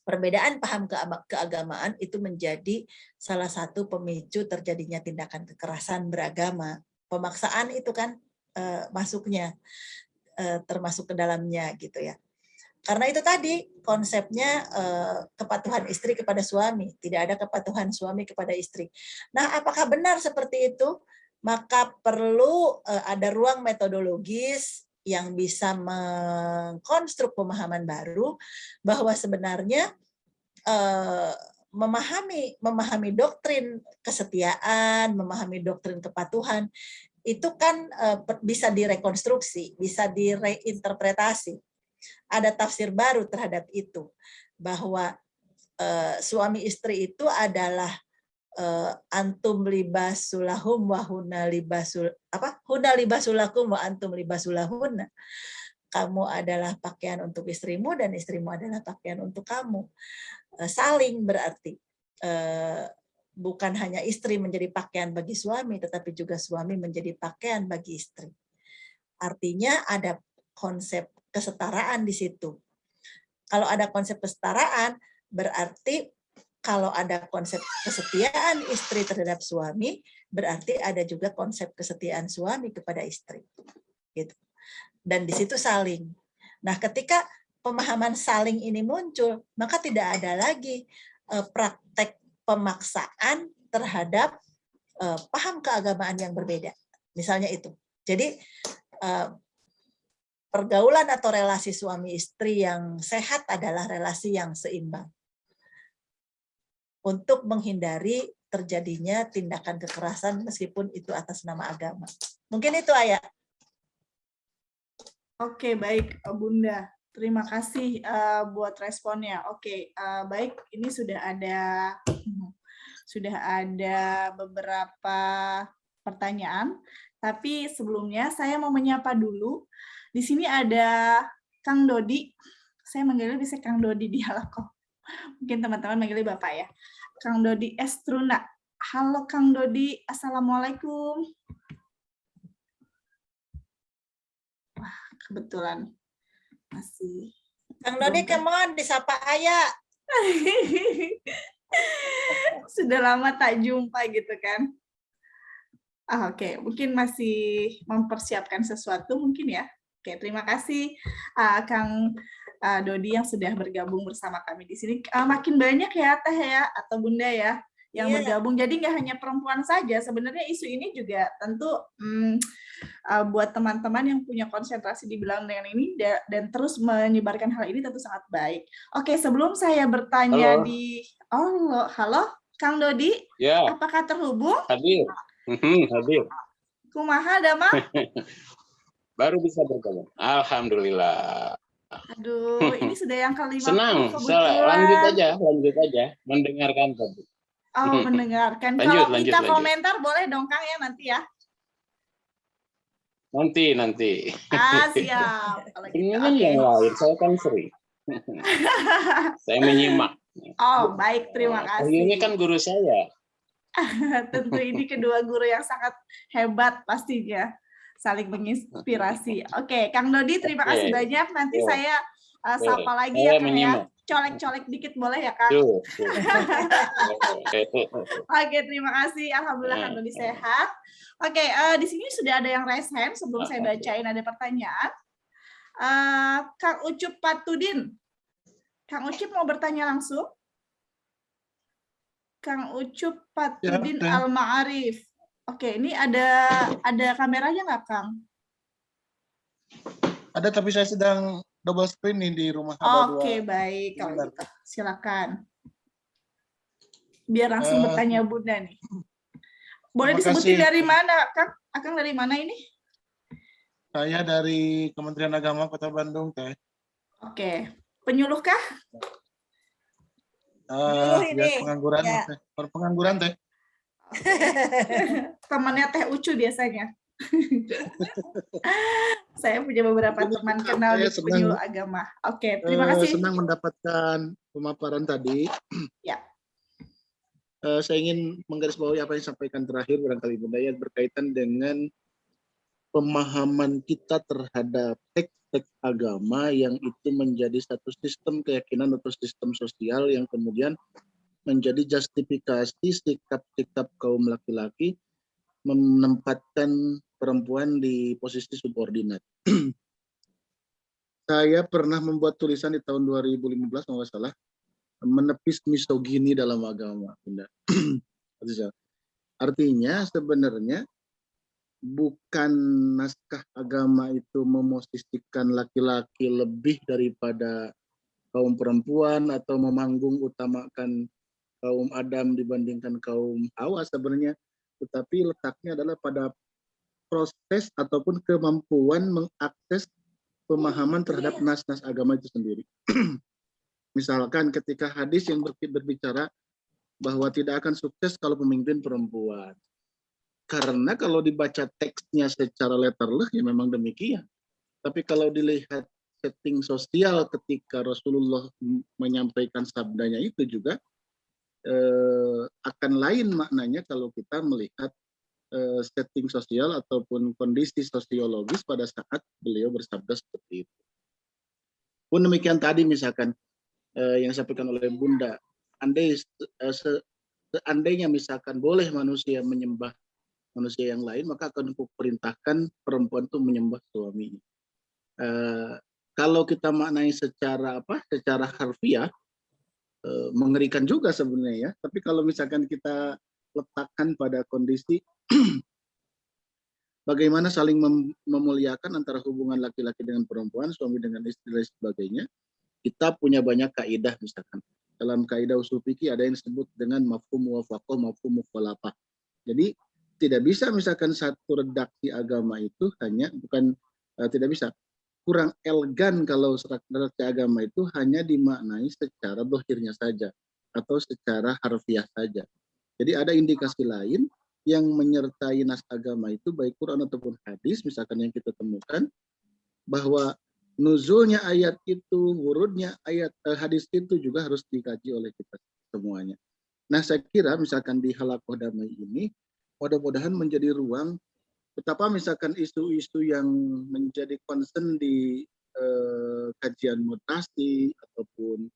perbedaan paham keagamaan itu menjadi salah satu pemicu terjadinya tindakan kekerasan beragama. Pemaksaan itu kan masuknya, termasuk ke dalamnya gitu ya. Karena itu tadi konsepnya kepatuhan istri kepada suami, tidak ada kepatuhan suami kepada istri. Nah, apakah benar seperti itu? Maka perlu ada ruang metodologis yang bisa mengkonstruk pemahaman baru bahwa sebenarnya memahami doktrin kesetiaan, memahami doktrin kepatuhan itu kan bisa direkonstruksi, bisa direinterpretasi. Ada tafsir baru terhadap itu, bahwa suami istri itu adalah antum libasulahum wa hunna libasulakum wa antum libasulahunna. Kamu adalah pakaian untuk istrimu dan istrimu adalah pakaian untuk kamu. Saling berarti bukan hanya istri menjadi pakaian bagi suami, tetapi juga suami menjadi pakaian bagi istri. Artinya ada konsep kesetaraan di situ. Kalau ada konsep kesetaraan, berarti kalau ada konsep kesetiaan istri terhadap suami, berarti ada juga konsep kesetiaan suami kepada istri. Gitu. Dan di situ saling. Nah, ketika pemahaman saling ini muncul, maka tidak ada lagi praktek pemaksaan terhadap paham keagamaan yang berbeda. Misalnya itu. Jadi, pergaulan atau relasi suami istri yang sehat adalah relasi yang seimbang untuk menghindari terjadinya tindakan kekerasan meskipun itu atas nama agama. Mungkin itu, Ayah.
Oke, baik Bunda. Terima kasih buat responnya. Oke, baik. Ini sudah ada beberapa pertanyaan. Tapi sebelumnya saya mau menyapa dulu. Di sini ada Kang Dodi. Saya manggilnya bisa Kang Dodi di Halakoh. Mungkin teman-teman manggilnya Bapak ya. Kang Dodi Estruna. Halo Kang Dodi, Assalamualaikum. Wah, kebetulan masih.
Kang Dodi, come on, disapa Ayah.
Sudah lama tak jumpa gitu kan. Oke, mungkin masih mempersiapkan sesuatu mungkin ya. Oke, terima kasih Kang Dodi yang sudah bergabung bersama kami di sini. Makin banyak ya Teh ya atau Bunda ya yang bergabung. Jadi nggak hanya perempuan saja. Sebenarnya isu ini juga tentu buat teman-teman yang punya konsentrasi di bidang dengan ini dan terus menyebarkan hal ini tentu sangat baik. Oke, sebelum saya bertanya halo Kang Dodi, ya. Apakah terhubung?
Hadir. Hadir.
Kumaha Dama?
Baru bisa bergabung. Alhamdulillah.
Aduh, ini sudah yang ke-50.
Senang. Lanjut aja. Mendengarkan tadi.
Oh, mendengarkan. Kalau kita komentar boleh dong Kang ya nanti ya.
Nanti.
Siap.
Ini kan yang lain, saya kan sering. Saya menyimak.
Oh, baik, terima kasih.
Ini kan guru saya.
Tentu ini kedua guru yang sangat hebat pastinya. Saling menginspirasi. Oke, Kang Dodi, terima kasih banyak. Nanti saya sapa lagi ya, Kang ya. Colek-colek dikit boleh ya, Kang? Oke, terima kasih. Alhamdulillah Kang Dodi sehat. Oke, di sini sudah ada yang raise hand. Sebelum saya bacain ada pertanyaan. Kang Ucup Patudin. Kang Ucup mau bertanya langsung? Kang Ucup Patudin Al-Ma'arif. Oke, ini ada kameranya nggak, Kang?
Ada, tapi saya sedang double screen nih di rumah ada
Oke,
dua.
baik. Kalau
Bentar.
gitu, silakan. Biar langsung bertanya Bunda nih. Boleh
Terima
disebutin
kasih.
dari mana, Kang? Akang dari mana ini?
Saya dari Kementerian Agama Kota Bandung, Teh.
Oke. Penyuluh kah?
ini.
Ya, pengangguran,
Ya.
Teh. Pengangguran, Teh.
Temannya Teh Ucu biasanya. Saya punya beberapa teman kenal di penyuluh agama. Oke, terima kasih.
Senang mendapatkan pemaparan tadi.
Ya.
Saya ingin menggarisbawahi apa yang disampaikan terakhir barangkali Bunda yang berkaitan dengan pemahaman kita terhadap teks-teks agama yang itu menjadi satu sistem keyakinan atau sistem sosial yang kemudian menjadi justifikasi sikap-sikap kaum laki-laki menempatkan perempuan di posisi subordinat. Saya pernah membuat tulisan di tahun 2015 kalau nggak salah, menepis misogini dalam agama, Bunda. Artinya sebenarnya bukan naskah agama itu memosisikan laki-laki lebih daripada kaum perempuan atau memanggung utamakan kaum Adam dibandingkan kaum Hawa sebenarnya, tetapi letaknya adalah pada proses ataupun kemampuan mengakses pemahaman terhadap nas-nas agama itu sendiri. Misalkan ketika hadis yang berbicara bahwa tidak akan sukses kalau pemimpin perempuan. Karena kalau dibaca teksnya secara letterless ya memang demikian. Tapi kalau dilihat setting sosial ketika Rasulullah menyampaikan sabdanya itu juga akan lain maknanya kalau kita melihat setting sosial ataupun kondisi sosiologis pada saat beliau bersabda seperti itu. Pun demikian tadi misalkan yang disampaikan oleh Bunda, seandainya misalkan boleh manusia menyembah manusia yang lain, maka akan perintahkan perempuan itu menyembah suaminya. Kalau kita maknai secara harfiah, mengerikan juga sebenarnya ya. Tapi kalau misalkan kita letakkan pada kondisi bagaimana saling memuliakan antara hubungan laki-laki dengan perempuan, suami dengan istri dan sebagainya, kita punya banyak kaidah misalkan. Dalam kaidah usul fikih ada yang disebut dengan mafhum muwafaqah, mafhum mukhalafah. Jadi tidak bisa misalkan satu redaksi agama itu tidak bisa. Kurang elegan kalau redaksi agama itu hanya dimaknai secara dohirnya saja atau secara harfiah saja. Jadi ada indikasi lain yang menyertai nas agama itu baik Quran ataupun hadis misalkan yang kita temukan bahwa nuzulnya ayat itu, wurudnya ayat hadis itu juga harus dikaji oleh kita semuanya. Nah saya kira misalkan di Halaqah Damai ini mudah-mudahan menjadi ruang betapa misalkan isu-isu yang menjadi concern di kajian mutasi ataupun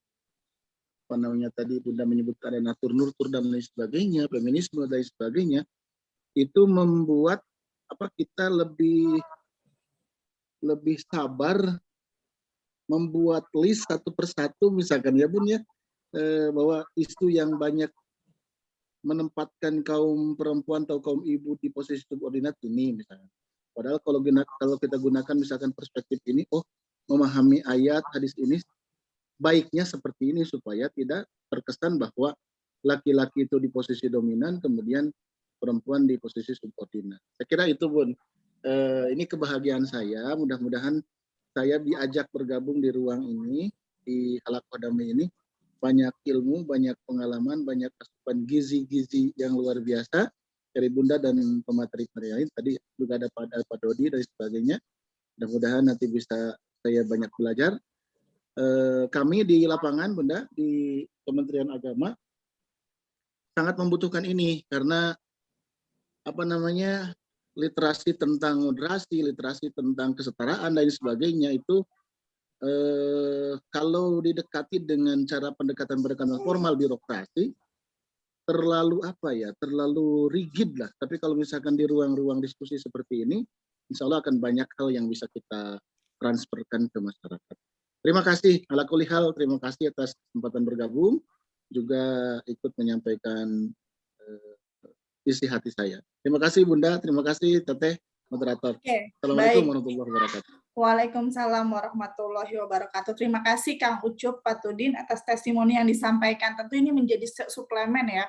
apa namanya tadi Bunda menyebutkan ada natur-nurtur dan lain sebagainya, feminisme dan lain sebagainya, itu membuat kita lebih sabar membuat list satu persatu misalkan ya Bun ya, bahwa isu yang banyak menempatkan kaum perempuan atau kaum ibu di posisi subordinat ini misalnya. Padahal kalau kita gunakan misalkan perspektif ini, memahami ayat hadis ini baiknya seperti ini supaya tidak terkesan bahwa laki-laki itu di posisi dominan kemudian perempuan di posisi subordinat. Saya kira itu Bun. Ini kebahagiaan saya, mudah-mudahan saya diajak bergabung di ruang ini, di Halaqah Damai ini, banyak ilmu, banyak pengalaman, banyak asupan gizi-gizi yang luar biasa dari Bunda dan pemateri lain. Tadi juga ada Pak Dodi dan sebagainya. Mudah-mudahan nanti bisa saya banyak belajar. Kami di lapangan, Bunda, di Kementerian Agama sangat membutuhkan ini karena literasi tentang moderasi, literasi tentang kesetaraan dan sebagainya itu kalau didekati dengan cara pendekatan formal birokrasi terlalu rigid lah. Tapi kalau misalkan di ruang-ruang diskusi seperti ini, insya Allah akan banyak hal yang bisa kita transferkan ke masyarakat. Terima kasih ala kulli hal, terima kasih atas kesempatan bergabung, juga ikut menyampaikan isi hati saya. Terima kasih Bunda, terima kasih Teteh moderator.
Oke,
Assalamualaikum
baik.
warahmatullahi wabarakatuh.
Waalaikumsalam warahmatullahi wabarakatuh. Terima kasih Kang Ucup Patudin atas testimoni yang disampaikan. Tentu ini menjadi suplemen ya,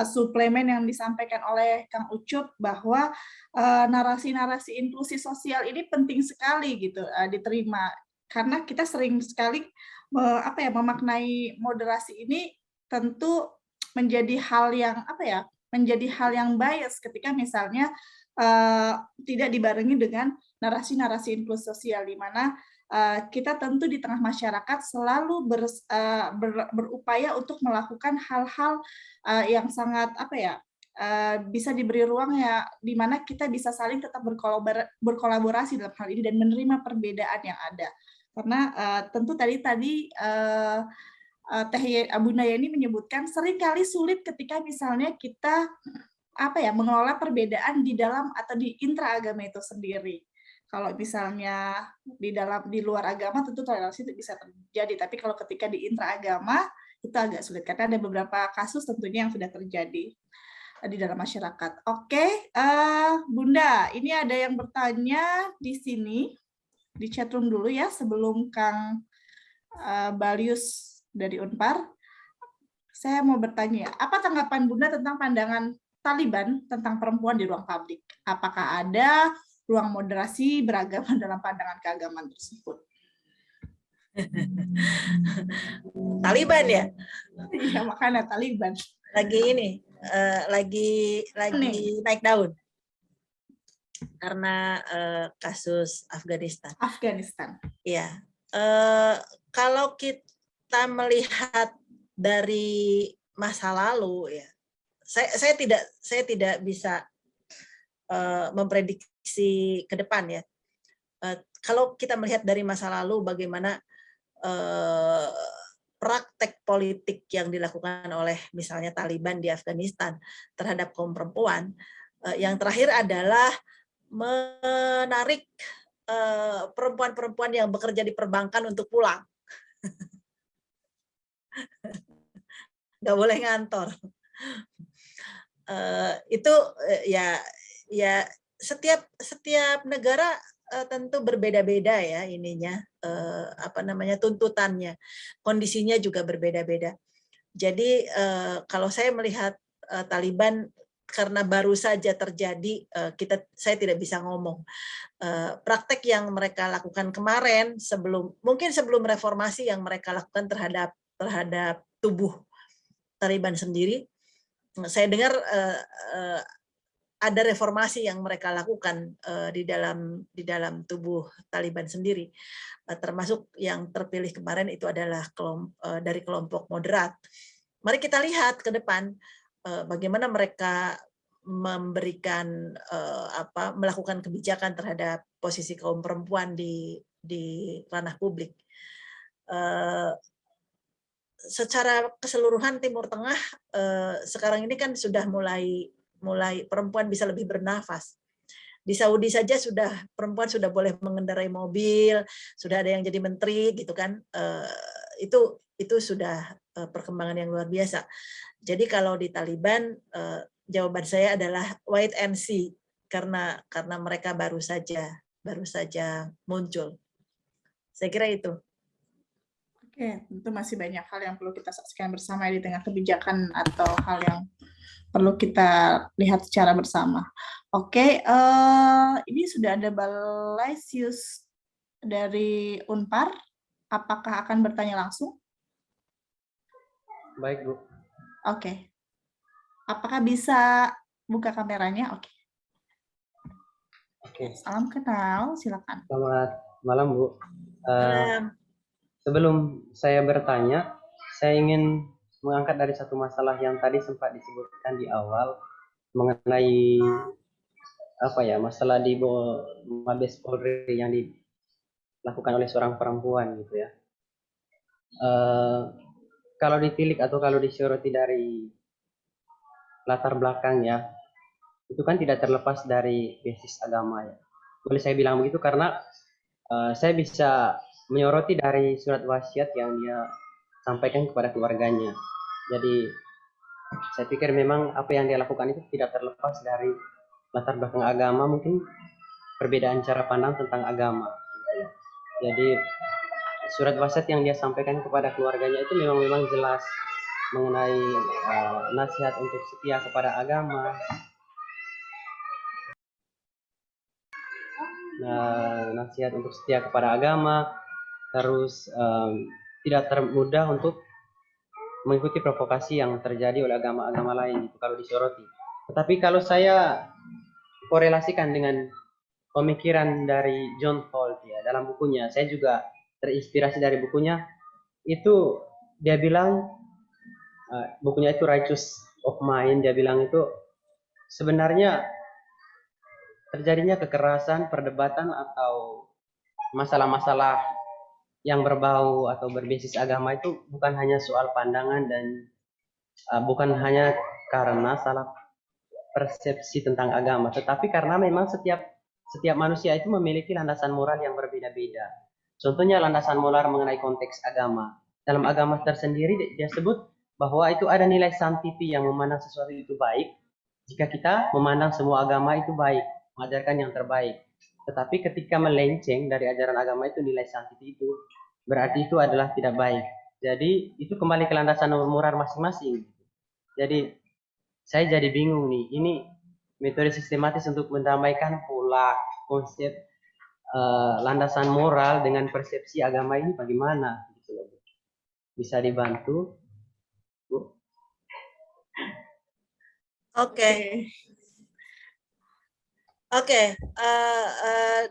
suplemen yang disampaikan oleh Kang Ucup bahwa narasi-narasi inklusi sosial ini penting sekali gitu diterima, karena kita sering sekali memaknai moderasi ini tentu menjadi hal yang menjadi hal yang bias ketika misalnya tidak dibarengi dengan narasi-narasi inklusi sosial, di mana kita tentu di tengah masyarakat selalu berupaya untuk melakukan hal-hal yang sangat bisa diberi ruang ya, di mana kita bisa saling tetap berkolaborasi dalam hal ini dan menerima perbedaan yang ada. Karena tentu tadi Teh Bunda Yani menyebutkan seringkali sulit ketika misalnya kita mengelola perbedaan di dalam atau di intraagama itu sendiri. Kalau misalnya di luar agama tentu toleransi itu bisa terjadi, tapi kalau ketika di intraagama itu agak sulit karena ada beberapa kasus tentunya yang sudah terjadi di dalam masyarakat. Oke, Bunda, ini ada yang bertanya di sini di chatroom dulu ya sebelum Kang Balius dari Unpar. Saya mau bertanya, apa tanggapan Bunda tentang pandangan Taliban tentang perempuan di ruang publik? Apakah ada ruang moderasi beragama dalam pandangan keagamaan tersebut?
Taliban ya?
Iya, makanya Taliban.
Lagi naik daun karena kasus Afghanistan. Ya, kalau kita melihat dari masa lalu ya, saya tidak bisa memprediksi ke depan ya. Kalau kita melihat dari masa lalu bagaimana praktek politik yang dilakukan oleh misalnya Taliban di Afghanistan terhadap kaum perempuan, yang terakhir adalah menarik perempuan-perempuan yang bekerja di perbankan untuk pulang. Nggak boleh ngantor. Itu ya setiap negara tentu berbeda-beda ya ininya tuntutannya, kondisinya juga berbeda-beda. Jadi kalau saya melihat Taliban karena baru saja terjadi, saya tidak bisa ngomong. Praktek yang mereka lakukan kemarin mungkin sebelum reformasi yang mereka lakukan terhadap tubuh Taliban sendiri, saya dengar ada reformasi yang mereka lakukan di dalam tubuh Taliban sendiri, termasuk yang terpilih kemarin itu adalah dari kelompok moderat. Mari kita lihat ke depan bagaimana mereka memberikan melakukan kebijakan terhadap posisi kaum perempuan di ranah publik. Secara keseluruhan Timur Tengah sekarang ini kan sudah mulai perempuan bisa lebih bernafas. Di Saudi saja perempuan sudah boleh mengendarai mobil, sudah ada yang jadi menteri gitu kan. Itu sudah perkembangan yang luar biasa. Jadi kalau di Taliban jawaban saya adalah wait and see karena mereka baru saja muncul. Saya kira itu.
Oke, tentu masih banyak hal yang perlu kita saksikan bersama di tengah kebijakan atau hal yang perlu kita lihat secara bersama. Oke, ini sudah ada Balaisius dari Unpar. Apakah akan bertanya langsung?
Baik, Bu.
Oke. Apakah bisa buka kameranya? Oke. Salam kenal, silakan.
Selamat malam, Bu. Sebelum saya bertanya, saya ingin mengangkat dari satu masalah yang tadi sempat disebutkan di awal mengenai masalah di Mabes Polri yang dilakukan oleh seorang perempuan gitu ya. Kalau ditilik atau kalau disoroti dari latar belakang ya, itu kan tidak terlepas dari basis agama ya. Boleh saya bilang begitu karena saya bisa menyoroti dari surat wasiat yang dia sampaikan kepada keluarganya. Jadi saya pikir memang apa yang dia lakukan itu tidak terlepas dari latar belakang agama, mungkin perbedaan cara pandang tentang agama. Jadi surat wasiat yang dia sampaikan kepada keluarganya itu memang jelas mengenai nasihat untuk setia kepada agama, nasihat untuk setia kepada agama, terus tidak termudah untuk mengikuti provokasi yang terjadi oleh agama-agama lain itu kalau disoroti. Tetapi kalau saya korelasikan dengan pemikiran dari John Paul ya dalam bukunya, saya juga terinspirasi dari bukunya itu. Dia bilang bukunya itu Righteous of Mind, dia bilang itu sebenarnya terjadinya kekerasan, perdebatan atau masalah-masalah yang berbau atau berbasis agama itu bukan hanya soal pandangan dan bukan hanya karena salah persepsi tentang agama, tetapi karena memang setiap manusia itu memiliki landasan moral yang berbeda-beda. Contohnya landasan moral mengenai konteks agama. Dalam agama tersendiri dia sebut bahwa itu ada nilai sanctity yang memandang sesuatu itu baik. Jika kita memandang semua agama itu baik, mengajarkan yang terbaik. Tetapi ketika melenceng dari ajaran agama itu nilai sanctity itu, berarti itu adalah tidak baik. Jadi itu kembali ke landasan moral masing-masing. Jadi saya jadi bingung nih, ini metode sistematis untuk mendamaikan pola konsep landasan moral dengan persepsi agama ini bagaimana? Bisa dibantu, Bu?
Oke.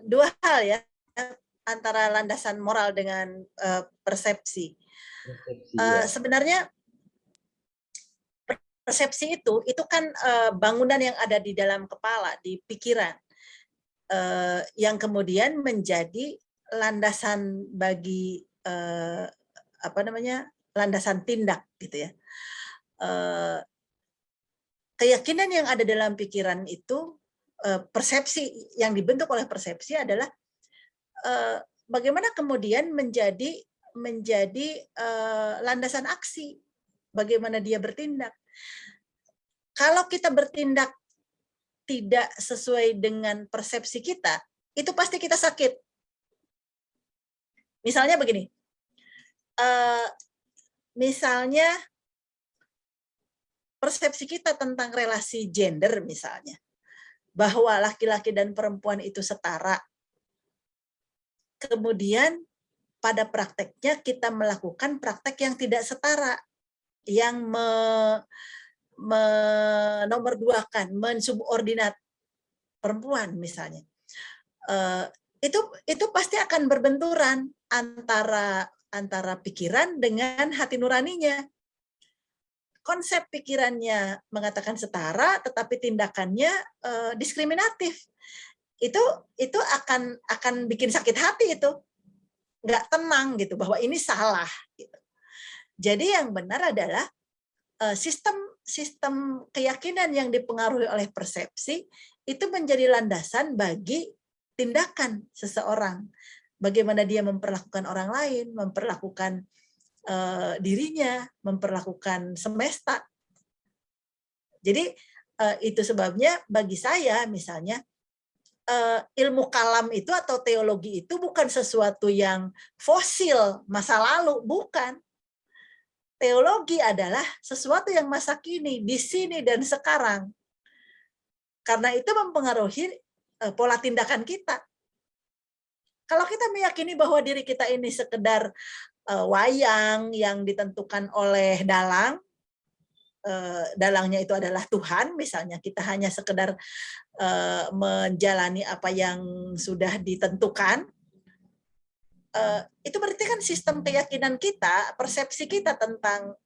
Dua hal ya antara landasan moral dengan persepsi. Sebenarnya persepsi itu kan bangunan yang ada di dalam kepala, di pikiran, yang kemudian menjadi landasan bagi landasan tindak gitu ya. Keyakinan yang ada dalam pikiran itu, persepsi yang dibentuk oleh persepsi adalah bagaimana kemudian menjadi landasan aksi, bagaimana dia bertindak. Kalau kita bertindak tidak sesuai dengan persepsi kita, itu pasti kita sakit. Misalnya begini, misalnya persepsi kita tentang relasi gender misalnya, bahwa laki-laki dan perempuan itu setara. Kemudian pada prakteknya kita melakukan praktek yang tidak setara, yang menomorduakan, mensubordinat perempuan misalnya. Itu pasti akan berbenturan antara pikiran dengan hati nuraninya. Konsep pikirannya mengatakan setara, tetapi tindakannya diskriminatif. Itu akan bikin sakit hati, itu nggak tenang gitu bahwa ini salah. Gitu. Jadi yang benar adalah sistem keyakinan yang dipengaruhi oleh persepsi itu menjadi landasan bagi tindakan seseorang. Bagaimana dia memperlakukan orang lain, memperlakukan dirinya, memperlakukan semesta. Jadi itu sebabnya bagi saya misalnya ilmu kalam itu atau teologi itu bukan sesuatu yang fosil masa lalu, bukan. Teologi adalah sesuatu yang masa kini, di sini dan sekarang. Karena itu mempengaruhi pola tindakan kita. Kalau kita meyakini bahwa diri kita ini sekedar wayang yang ditentukan oleh dalang, dalangnya itu adalah Tuhan, misalnya kita hanya sekedar menjalani apa yang sudah ditentukan, itu berarti kan sistem keyakinan kita, persepsi kita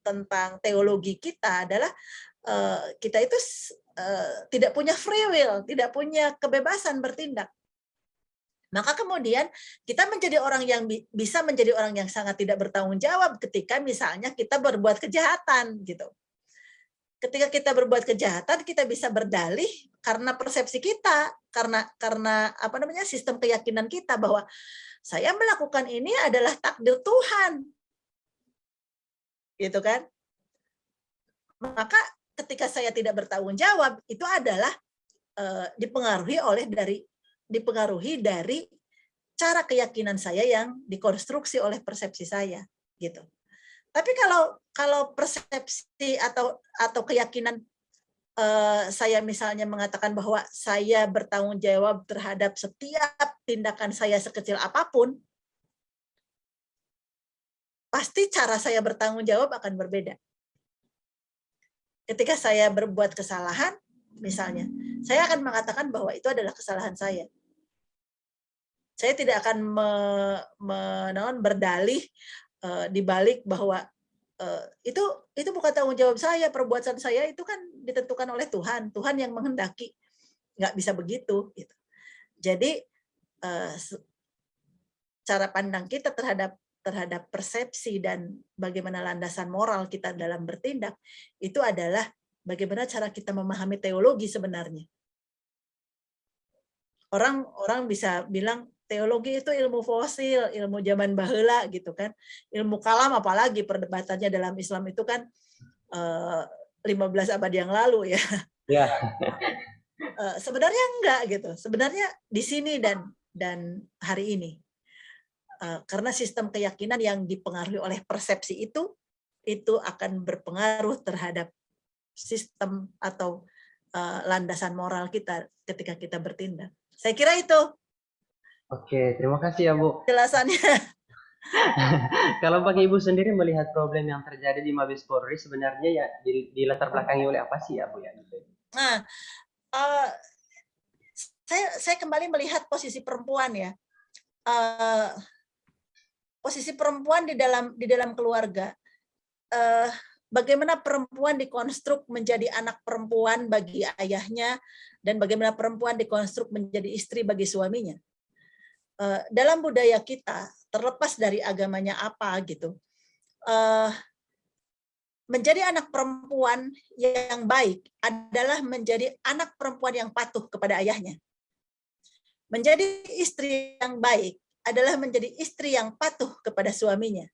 tentang teologi kita adalah kita itu tidak punya free will, tidak punya kebebasan bertindak. Maka kemudian kita menjadi orang yang bisa menjadi orang yang sangat tidak bertanggung jawab ketika misalnya kita berbuat kejahatan gitu. Ketika kita berbuat kejahatan, kita bisa berdalih karena persepsi kita, karena sistem keyakinan kita bahwa saya melakukan ini adalah takdir Tuhan. Gitu kan? Maka ketika saya tidak bertanggung jawab, itu adalah dipengaruhi dari cara keyakinan saya yang dikonstruksi oleh persepsi saya, gitu. Tapi kalau persepsi atau keyakinan saya misalnya mengatakan bahwa saya bertanggung jawab terhadap setiap tindakan saya sekecil apapun, pasti cara saya bertanggung jawab akan berbeda. Ketika saya berbuat kesalahan, misalnya, saya akan mengatakan bahwa itu adalah kesalahan saya. Saya tidak akan berdalih di balik bahwa itu bukan tanggung jawab saya, perbuatan saya itu kan ditentukan oleh Tuhan, Tuhan yang menghendaki, nggak bisa begitu. Gitu. Jadi cara pandang kita terhadap persepsi dan bagaimana landasan moral kita dalam bertindak itu adalah bagaimana cara kita memahami teologi sebenarnya. Orang bisa bilang teologi itu ilmu fosil, ilmu zaman baheula gitu kan. Ilmu kalam apalagi perdebatannya dalam Islam itu kan 15 abad yang lalu ya.
Ya.
Sebenarnya enggak gitu. Sebenarnya di sini dan hari ini. Karena sistem keyakinan yang dipengaruhi oleh persepsi itu akan berpengaruh terhadap sistem atau landasan moral kita ketika kita bertindak. Saya kira itu.
Oke, terima kasih ya Bu.
Jelasannya.
Kalau bagi Ibu sendiri melihat problem yang terjadi di Mabes Polri sebenarnya ya di latar belakangi oleh apa sih ya Bu ya?
Nah, saya kembali melihat posisi perempuan ya. Posisi perempuan di dalam keluarga. Bagaimana perempuan dikonstruk menjadi anak perempuan bagi ayahnya dan bagaimana perempuan dikonstruk menjadi istri bagi suaminya. Dalam budaya kita, terlepas dari agamanya apa gitu, menjadi anak perempuan yang baik adalah menjadi anak perempuan yang patuh kepada ayahnya. Menjadi istri yang baik adalah menjadi istri yang patuh kepada suaminya.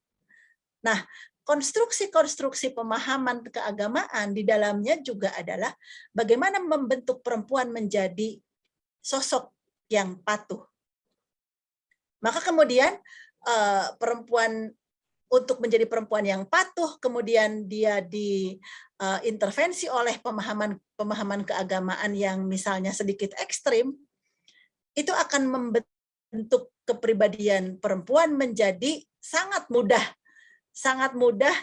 Nah, konstruksi-konstruksi pemahaman keagamaan di dalamnya juga adalah bagaimana membentuk perempuan menjadi sosok yang patuh. Maka kemudian perempuan untuk menjadi perempuan yang patuh, kemudian dia diintervensi oleh pemahaman keagamaan yang misalnya sedikit ekstrim, itu akan membentuk kepribadian perempuan menjadi sangat mudah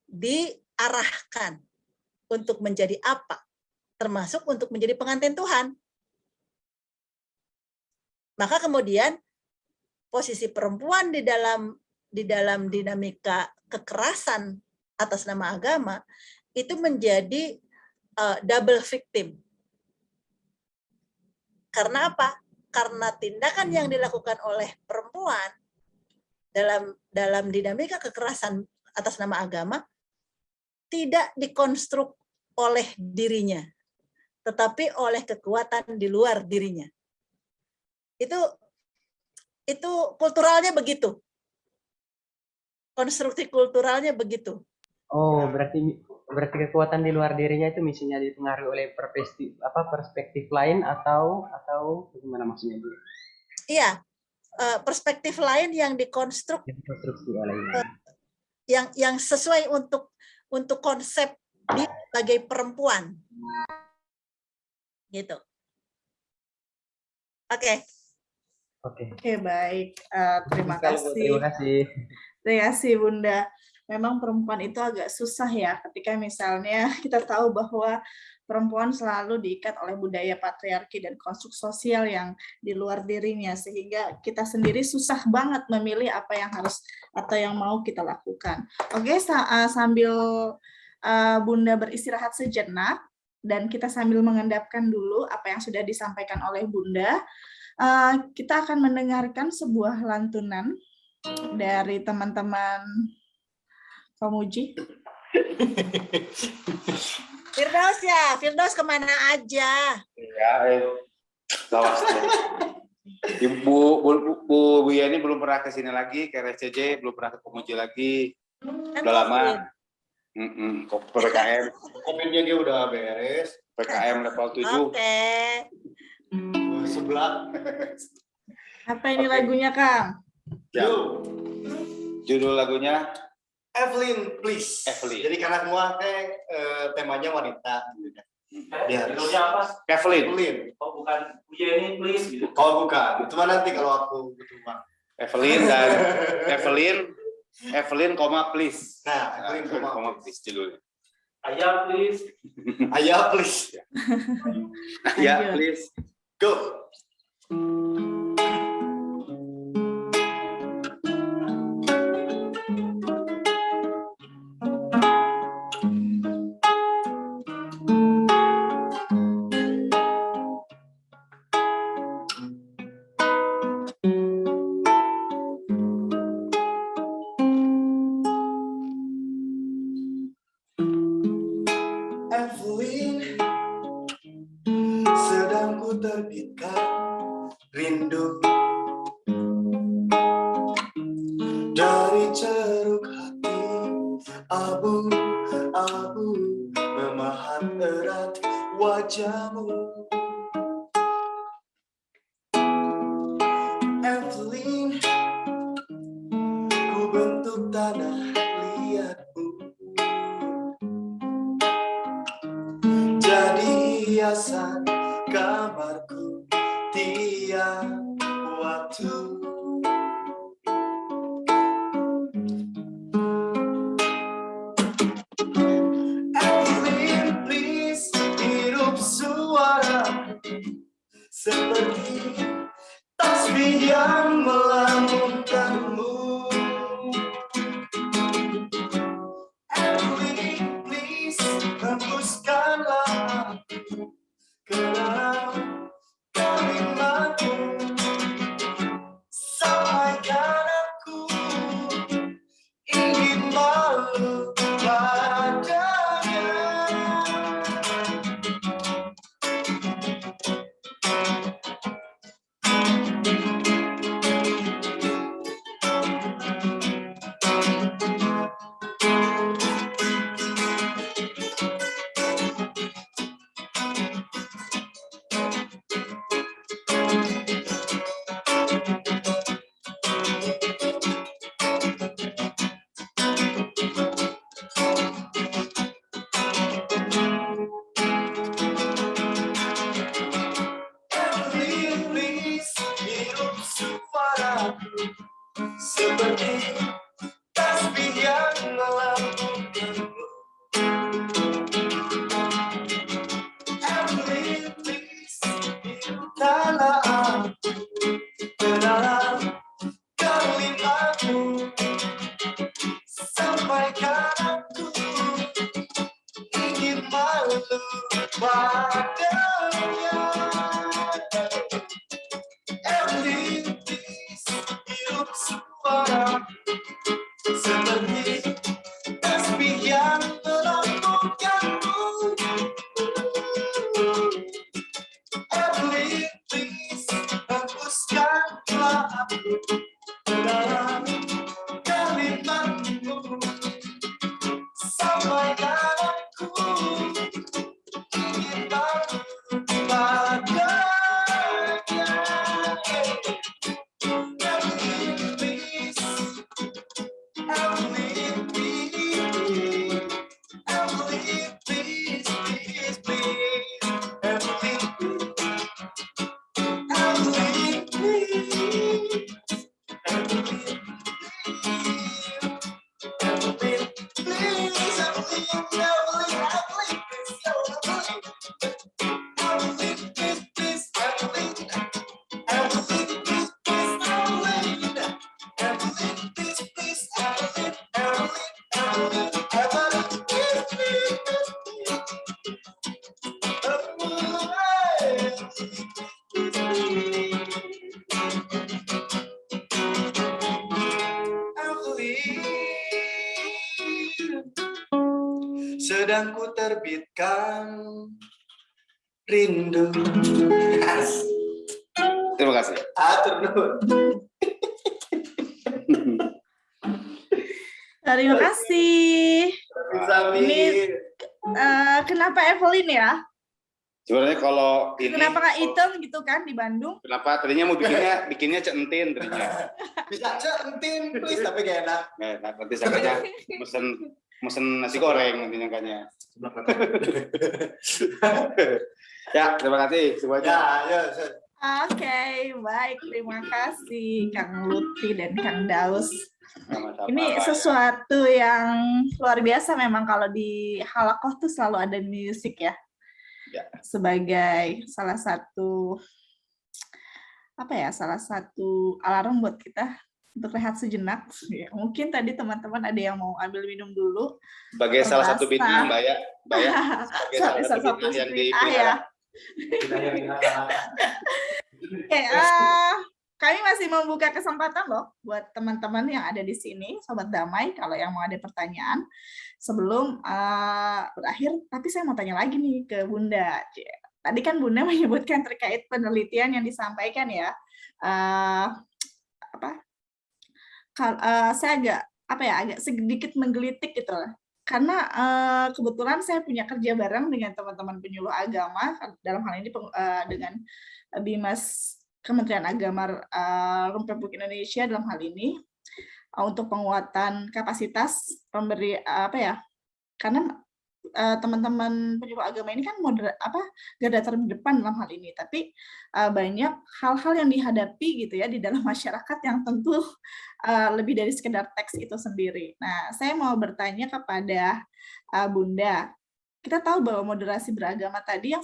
diarahkan untuk menjadi apa, termasuk untuk menjadi pengantin Tuhan. Maka kemudian posisi perempuan di dalam dinamika kekerasan atas nama agama itu menjadi double victim. Karena apa? Karena tindakan yang dilakukan oleh perempuan dalam dinamika kekerasan atas nama agama tidak dikonstruk oleh dirinya, tetapi oleh kekuatan di luar dirinya. Itu kulturalnya begitu. Konstruksi kulturalnya begitu.
Oh, berarti kekuatan di luar dirinya itu misalnya dipengaruhi oleh perspektif lain atau bagaimana maksudnya Bu?
Iya, perspektif lain yang dikonstruk yang sesuai untuk konsep dia sebagai perempuan. Gitu. Oke.
Oke, baik. Terima kasih.
Terima kasih.
Terima kasih, Bunda. Memang perempuan itu agak susah ya ketika misalnya kita tahu bahwa perempuan selalu diikat oleh budaya patriarki dan konstruk sosial yang di luar dirinya, sehingga kita sendiri susah banget memilih apa yang harus atau yang mau kita lakukan. Oke, sambil Bunda beristirahat sejenak dan kita sambil mengendapkan dulu apa yang sudah disampaikan oleh Bunda, kita akan mendengarkan sebuah lantunan dari teman-teman Komuji.
Firdaus ya, Firdaus kemana aja?
Ya, lawas. Bu Yani belum pernah ke sini lagi, ke RSCJ, belum pernah ke Komuji lagi. Udah lama. PPKM.
Komennya dia udah beres.
PPKM level 7.
Oke.
Sebelah.
Apa ini lagunya, Kang?
Ya. Judul lagunya
Evelyn, please.
Evelyn.
Jadi karena semua temanya wanita. Ya.
Judulnya apa?
Evelyn.
Oh bukan Yeni please gitu.
Oh bukan. Itu mah nanti kalau aku butuh uang.
Evelyn dan Evelyn, please.
Nah, Evelyn,
please judulnya.
Ayah please.
Ayah please.
Ya, please.
Go. Evelyn, sedang ku terbitkan rindu dari ceruk hati abu-abu memahat erat wajahmu. Evelyn, ku bentuk tanah liatmu jadi hiasan kamarku tiap waktu. Evelyn, please, hirup suara seperti tasbih yang melamunkanmu. Evelyn, please, hembuskanlah ke dalam kalimatmu. Sampaikan aku ingin malu padanya. Evelyn, please, hirup suara seperti tasbih yang melamunkanmu. Evelyn, please, hirupkanlah aku ke dalam kalimatmu. Sampaikan aku ingin malu padanya. Evelyn, please, hirup suara seperti tasbih yang melambungkanmu. Evelyn, please, hembuskanlah aku ke dalam kalimatmu. Sampaikan aku ingin malu padanya. Evelyn, please, Evelyn, please, Evelyn, please, please, please, Evelyn, Evelyn, please, Evelyn, Evelyn, please, Evelyn, sedang ku terbitkan rindu.
Terima kasih.
Atur nuhun.
Terima kasih.
Sami.
Ini kenapa Evelyn ya?
Sebenarnya kalau ini
Kenapa nggak item gitu kan di Bandung?
Kenapa? Tadinya mau bikinnya centin tadinya.
Bisa centin please, tapi gak enak.
Nggak enak, nanti sangkanya mesen nasi goreng nanti nyangkanya. Ya, terima kasih semuanya.
Ya.
Oke, baik. Terima kasih Kang Lutfi dan Kang Daus.
Sama-sama,
Ini
Pak,
sesuatu yang luar biasa memang kalau di halakoh tuh selalu ada musik ya.
Ya.
Sebagai salah satu alarm buat kita untuk rehat sejenak. Ya, mungkin tadi teman-teman ada yang mau ambil minum dulu.
Sebagai salah satu bid'ah, Mbak ya.
Sebagai salah satu
bid'ah yang
bid'ah ya. Oke, kami masih membuka kesempatan loh buat teman-teman yang ada di sini, Sobat Damai, kalau yang mau ada pertanyaan sebelum berakhir. Tapi saya mau tanya lagi nih ke Bunda. Tadi kan Bunda menyebutkan terkait penelitian yang disampaikan ya. Saya agak sedikit menggelitik gitu lah. Karena kebetulan saya punya kerja bareng dengan teman-teman penyuluh agama, dalam hal ini dengan Bimas Kementerian Agama Republik Indonesia dalam hal ini, untuk penguatan kapasitas pemberi karena teman-teman penyuluh agama ini kan garda terdepan dalam hal ini, tapi banyak hal-hal yang dihadapi gitu ya di dalam masyarakat yang tentu lebih dari sekedar teks itu sendiri. Nah, saya mau bertanya kepada Bunda. Kita tahu bahwa moderasi beragama tadi yang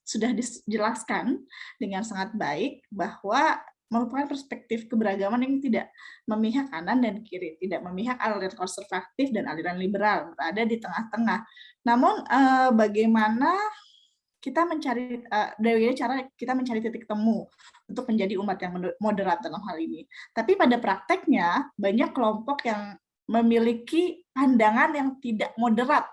sudah dijelaskan dengan sangat baik bahwa merupakan perspektif keberagaman yang tidak memihak kanan dan kiri, tidak memihak aliran konservatif dan aliran liberal, berada di tengah-tengah. Namun bagaimana kita mencari cara kita mencari titik temu untuk menjadi umat yang moderat dalam hal ini. Tapi pada prakteknya banyak kelompok yang memiliki pandangan yang tidak moderat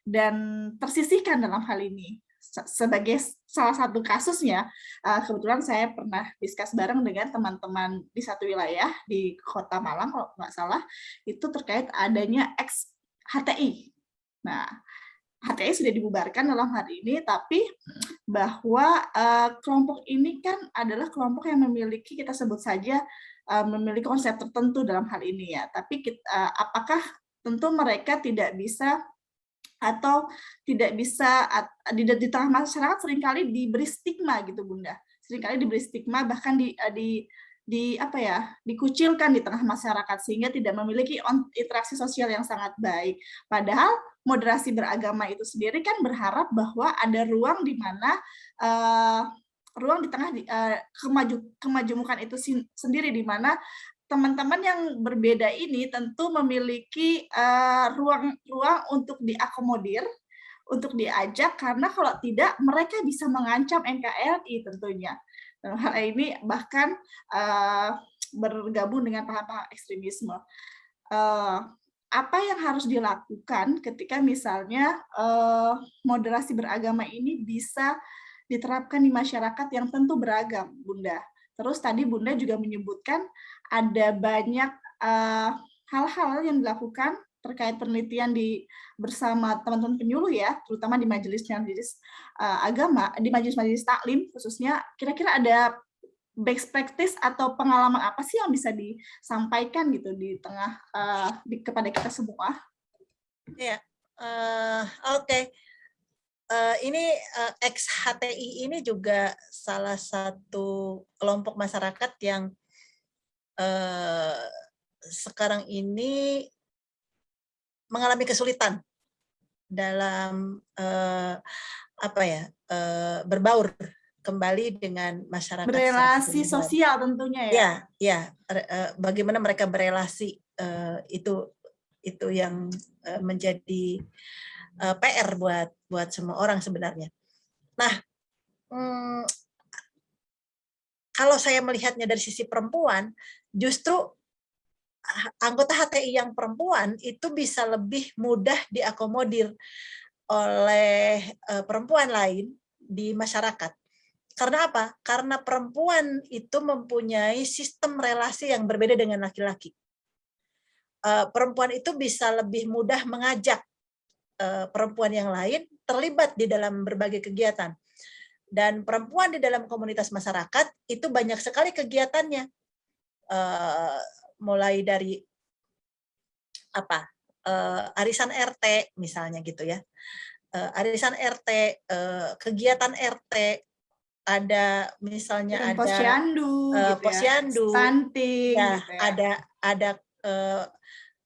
dan tersisihkan dalam hal ini. Sebagai salah satu kasusnya, kebetulan saya pernah diskus bareng dengan teman-teman di satu wilayah di Kota Malang, kalau nggak salah, itu terkait adanya ex-HTI. Nah, HTI sudah dibubarkan dalam hari ini, tapi bahwa kelompok ini kan adalah kelompok yang memiliki, kita sebut saja, memiliki konsep tertentu dalam hal ini ya. Tapi apakah tentu mereka tidak bisa atau tidak bisa di tengah masyarakat seringkali diberi stigma gitu Bunda, seringkali diberi stigma bahkan dikucilkan di tengah masyarakat sehingga tidak memiliki interaksi sosial yang sangat baik. Padahal moderasi beragama itu sendiri kan berharap bahwa ada ruang di mana ruang di tengah kemajemukan itu sendiri, di mana teman-teman yang berbeda ini tentu memiliki ruang untuk diakomodir, untuk diajak, karena kalau tidak mereka bisa mengancam NKRI tentunya. Dalam hal ini bahkan bergabung dengan paham-paham ekstremisme. Apa yang harus dilakukan ketika misalnya moderasi beragama ini bisa diterapkan di masyarakat yang tentu beragam, Bunda? Terus tadi Bunda juga menyebutkan ada banyak hal-hal yang dilakukan terkait penelitian bersama teman-teman penyuluh ya, terutama di majelis-majelis agama, di majelis-majelis taklim khususnya. Kira-kira ada best practice atau pengalaman apa sih yang bisa disampaikan gitu di tengah kepada kita semua?
Ya, oke. Ini ex-HTI ini juga salah satu kelompok masyarakat yang sekarang ini mengalami kesulitan dalam berbaur kembali dengan masyarakat.
Berelasi sosial tentunya ya.
Ya, bagaimana mereka berelasi itu yang menjadi PR buat semua orang sebenarnya. Nah, kalau saya melihatnya dari sisi perempuan, justru anggota HTI yang perempuan itu bisa lebih mudah diakomodir oleh perempuan lain di masyarakat. Karena apa? Karena perempuan itu mempunyai sistem relasi yang berbeda dengan laki-laki. Perempuan itu bisa lebih mudah mengajak perempuan yang lain terlibat di dalam berbagai kegiatan. Dan perempuan di dalam komunitas masyarakat itu banyak sekali kegiatannya. Mulai dari arisan RT misalnya gitu ya. Arisan RT, kegiatan RT, ada misalnya
dan
ada
posyandu, gitu
posyandu,
stunting,
ya,
gitu ya.
ada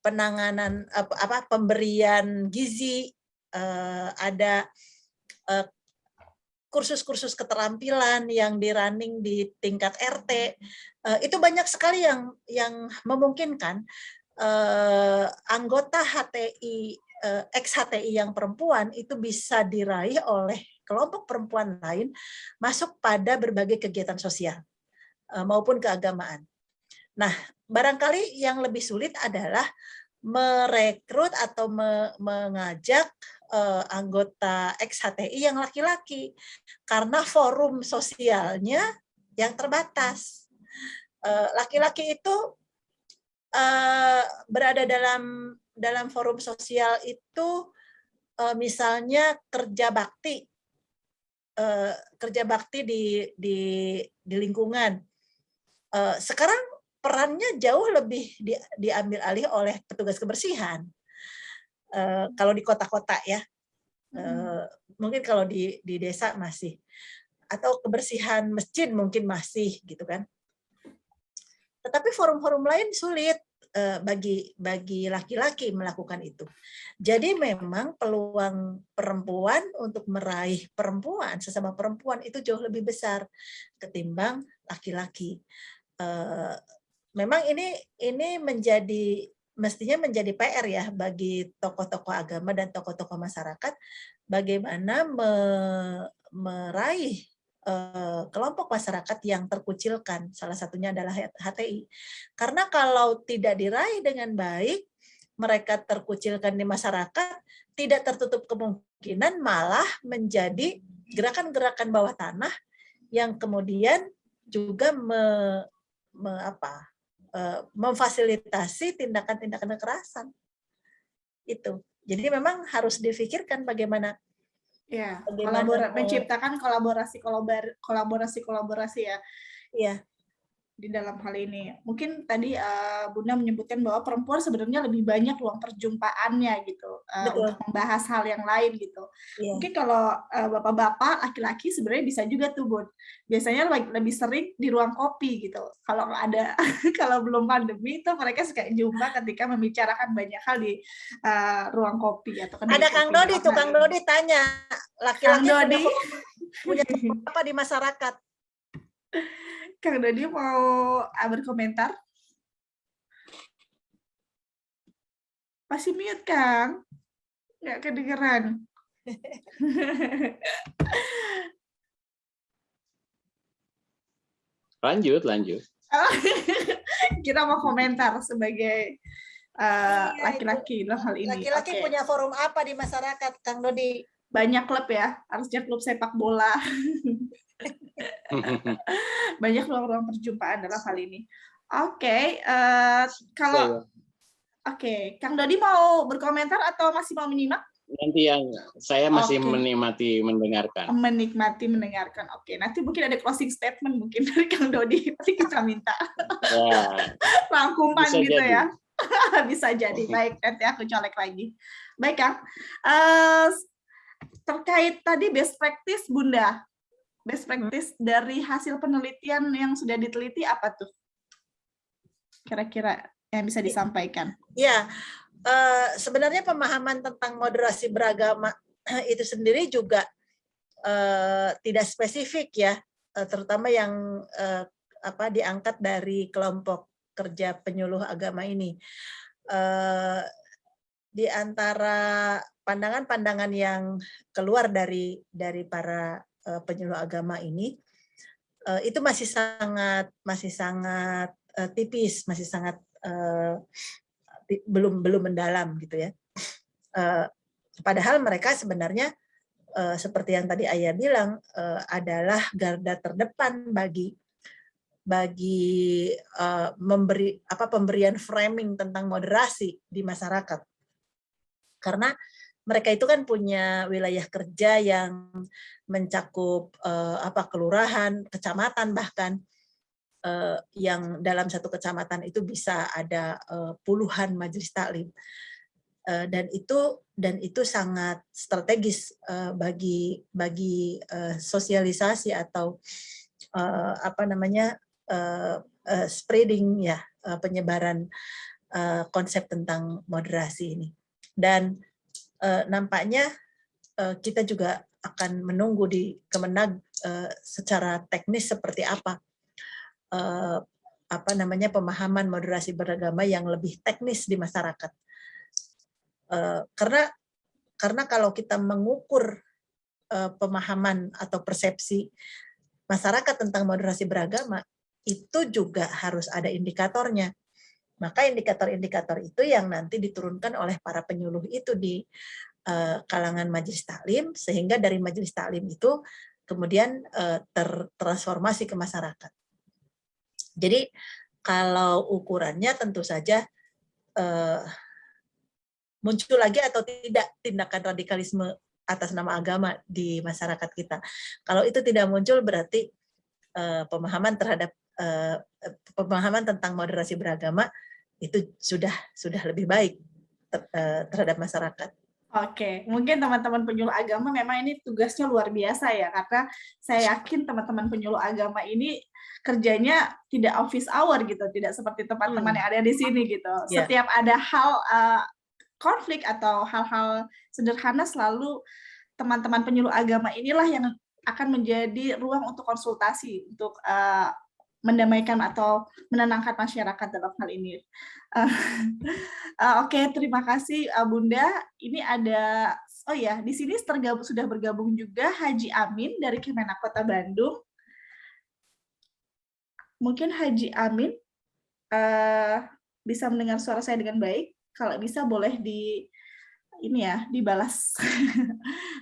penanganan pemberian gizi, ada kursus-kursus keterampilan yang di-running di tingkat RT. Itu banyak sekali yang memungkinkan anggota HTI, ex-HTI yang perempuan itu bisa diraih oleh kelompok perempuan lain masuk pada berbagai kegiatan sosial maupun keagamaan. Nah, barangkali yang lebih sulit adalah merekrut atau mengajak anggota ex-HTI yang laki-laki karena forum sosialnya yang terbatas. Laki-laki itu berada dalam forum sosial itu misalnya kerja bakti di lingkungan. Sekarang perannya jauh lebih diambil alih oleh petugas kebersihan. Kalau di kota-kota ya, mungkin kalau di desa masih, atau kebersihan masjid mungkin masih gitu kan. Tetapi forum-forum lain sulit bagi laki-laki melakukan itu. Jadi memang peluang perempuan untuk meraih perempuan, sesama perempuan itu jauh lebih besar ketimbang laki-laki. Memang ini mestinya menjadi PR ya bagi tokoh-tokoh agama dan tokoh-tokoh masyarakat bagaimana meraih kelompok masyarakat yang terkucilkan, salah satunya adalah HTI. Karena kalau tidak diraih dengan baik, mereka terkucilkan di masyarakat, tidak tertutup kemungkinan malah menjadi gerakan-gerakan bawah tanah yang kemudian juga memfasilitasi tindakan-tindakan kekerasan. Itu. Jadi memang harus difikirkan bagaimana
ya, menciptakan kolaborasi ya.
Iya.
Di dalam hal ini. Mungkin tadi Bunda menyebutkan bahwa perempuan sebenarnya lebih banyak ruang perjumpaannya gitu untuk membahas hal yang lain gitu. Yeah. Mungkin kalau bapak-bapak laki-laki sebenarnya bisa juga tuh Bun. Biasanya lebih sering di ruang kopi gitu. Kalau ada kalau belum pandemi itu mereka suka jumpa ketika membicarakan banyak hal di ruang kopi atau
ada Kang Dodi tuh, Kang Dodi tanya laki-laki punya apa di masyarakat.
Kang Dodi mau berkomentar? Masih mute, Kang. Nggak kedengeran.
Lanjut.
Kita mau komentar sebagai laki-laki dalam hal ini.
Laki-laki punya forum apa di masyarakat, Kang Dodi?
Banyak klub ya, harusnya klub sepak bola. Banyak ruang-ruang perjumpaan dalam hal ini. Kang Dodi mau berkomentar atau masih mau menyimak?
Nanti yang saya masih menikmati mendengarkan.
Menikmati mendengarkan. Nanti mungkin ada closing statement mungkin dari Kang Dodi. Nanti kita minta rangkuman gitu jadi. Ya. Bisa jadi. Baik, nanti aku colek lagi. Baik, Kang. Terkait tadi best practice, Bunda. Best practice dari hasil penelitian yang sudah diteliti apa tuh? Kira-kira yang bisa disampaikan?
Ya, sebenarnya pemahaman tentang moderasi beragama itu sendiri juga tidak spesifik ya, terutama yang diangkat dari kelompok kerja penyuluh agama ini. Di antara pandangan-pandangan yang keluar dari para penyuluh agama ini itu masih sangat tipis, masih sangat belum mendalam gitu ya. Padahal mereka sebenarnya seperti yang tadi Ayah bilang adalah garda terdepan bagi pemberian framing tentang moderasi di masyarakat. Karena mereka itu kan punya wilayah kerja yang mencakup kelurahan, kecamatan bahkan, yang dalam satu kecamatan itu bisa ada puluhan majelis taklim, dan itu sangat strategis bagi sosialisasi atau spreading ya, penyebaran konsep tentang moderasi ini. Dan nampaknya kita juga akan menunggu di Kemenag secara teknis seperti apa pemahaman moderasi beragama yang lebih teknis di masyarakat. Karena kalau kita mengukur pemahaman atau persepsi masyarakat tentang moderasi beragama, itu juga harus ada indikatornya. Maka indikator-indikator itu yang nanti diturunkan oleh para penyuluh itu di kalangan majelis taklim, sehingga dari majelis taklim itu kemudian tertransformasi ke masyarakat. Jadi kalau ukurannya tentu saja muncul lagi atau tidak tindakan radikalisme atas nama agama di masyarakat kita. Kalau itu tidak muncul berarti pemahaman tentang moderasi beragama itu sudah lebih baik terhadap masyarakat.
Oke, mungkin teman-teman penyuluh agama memang ini tugasnya luar biasa ya, karena saya yakin teman-teman penyuluh agama ini kerjanya tidak office hour gitu, tidak seperti teman-teman yang ada di sini gitu.
Yeah.
Setiap ada hal konflik atau hal-hal sederhana, selalu teman-teman penyuluh agama inilah yang akan menjadi ruang untuk konsultasi, untuk mendamaikan atau menenangkan masyarakat dalam hal ini. Oke, terima kasih Bunda. Ini ada, di sini sudah bergabung juga Haji Amin dari Kemenak Kota Bandung. Mungkin Haji Amin bisa mendengar suara saya dengan baik. Kalau bisa boleh dibalas.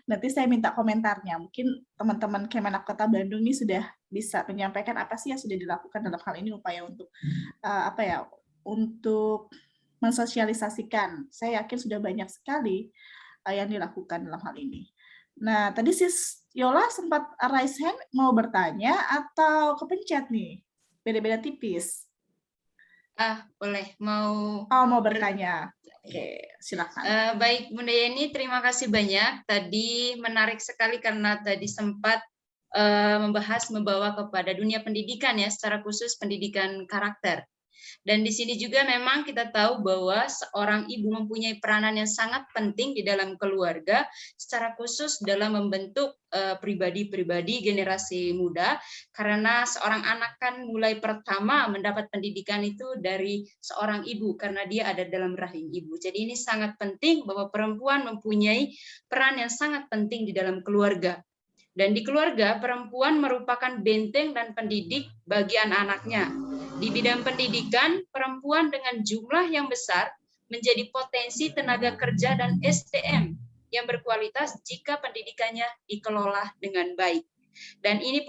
Nanti saya minta komentarnya. Mungkin teman-teman Kemenak Kota Bandung ini sudah bisa menyampaikan apa sih yang sudah dilakukan dalam hal ini, upaya untuk untuk mensosialisasikan. Saya yakin sudah banyak sekali yang dilakukan dalam hal ini. Nah, tadi Sis Yola sempat raise hand mau bertanya atau kepencet nih? Beda-beda tipis.
Boleh. Mau
bertanya. Oke, silakan.
Baik, Bunda Yeni, terima kasih banyak. Tadi menarik sekali karena tadi sempat membawa kepada dunia pendidikan ya, secara khusus pendidikan karakter. Dan di sini juga memang kita tahu bahwa seorang ibu mempunyai peranan yang sangat penting di dalam keluarga, secara khusus dalam membentuk pribadi-pribadi generasi muda, karena seorang anak kan mulai pertama mendapat pendidikan itu dari seorang ibu, karena dia ada dalam rahim ibu. Jadi ini sangat penting bahwa perempuan mempunyai peran yang sangat penting di dalam keluarga. Dan di keluarga, perempuan merupakan benteng dan pendidik bagi anak-anaknya. Di bidang pendidikan, perempuan dengan jumlah yang besar menjadi potensi tenaga kerja dan SDM yang berkualitas jika pendidikannya dikelola dengan baik. Dan ini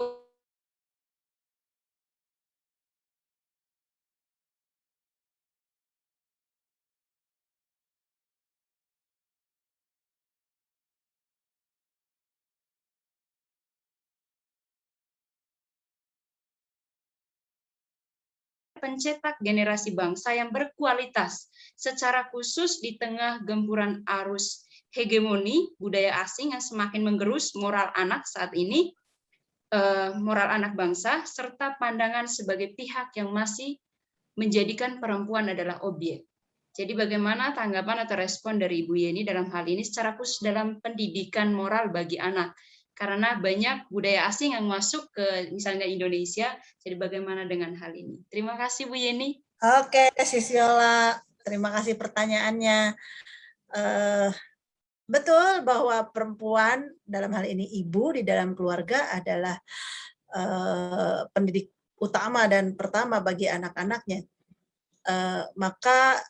pencetak generasi bangsa yang berkualitas, secara khusus di tengah gempuran arus hegemoni budaya asing yang semakin menggerus moral anak saat ini, moral anak bangsa, serta pandangan sebagai pihak yang masih menjadikan perempuan adalah objek. Jadi bagaimana tanggapan atau respon dari Ibu Yeni dalam hal ini secara khusus dalam pendidikan moral bagi anak? Karena banyak budaya asing yang masuk ke misalnya Indonesia, jadi bagaimana dengan hal ini? Terima kasih Bu Yeni.
Oke, Sis Yola, terima kasih pertanyaannya. Betul bahwa perempuan, dalam hal ini ibu di dalam keluarga adalah pendidik utama dan pertama bagi anak-anaknya. Maka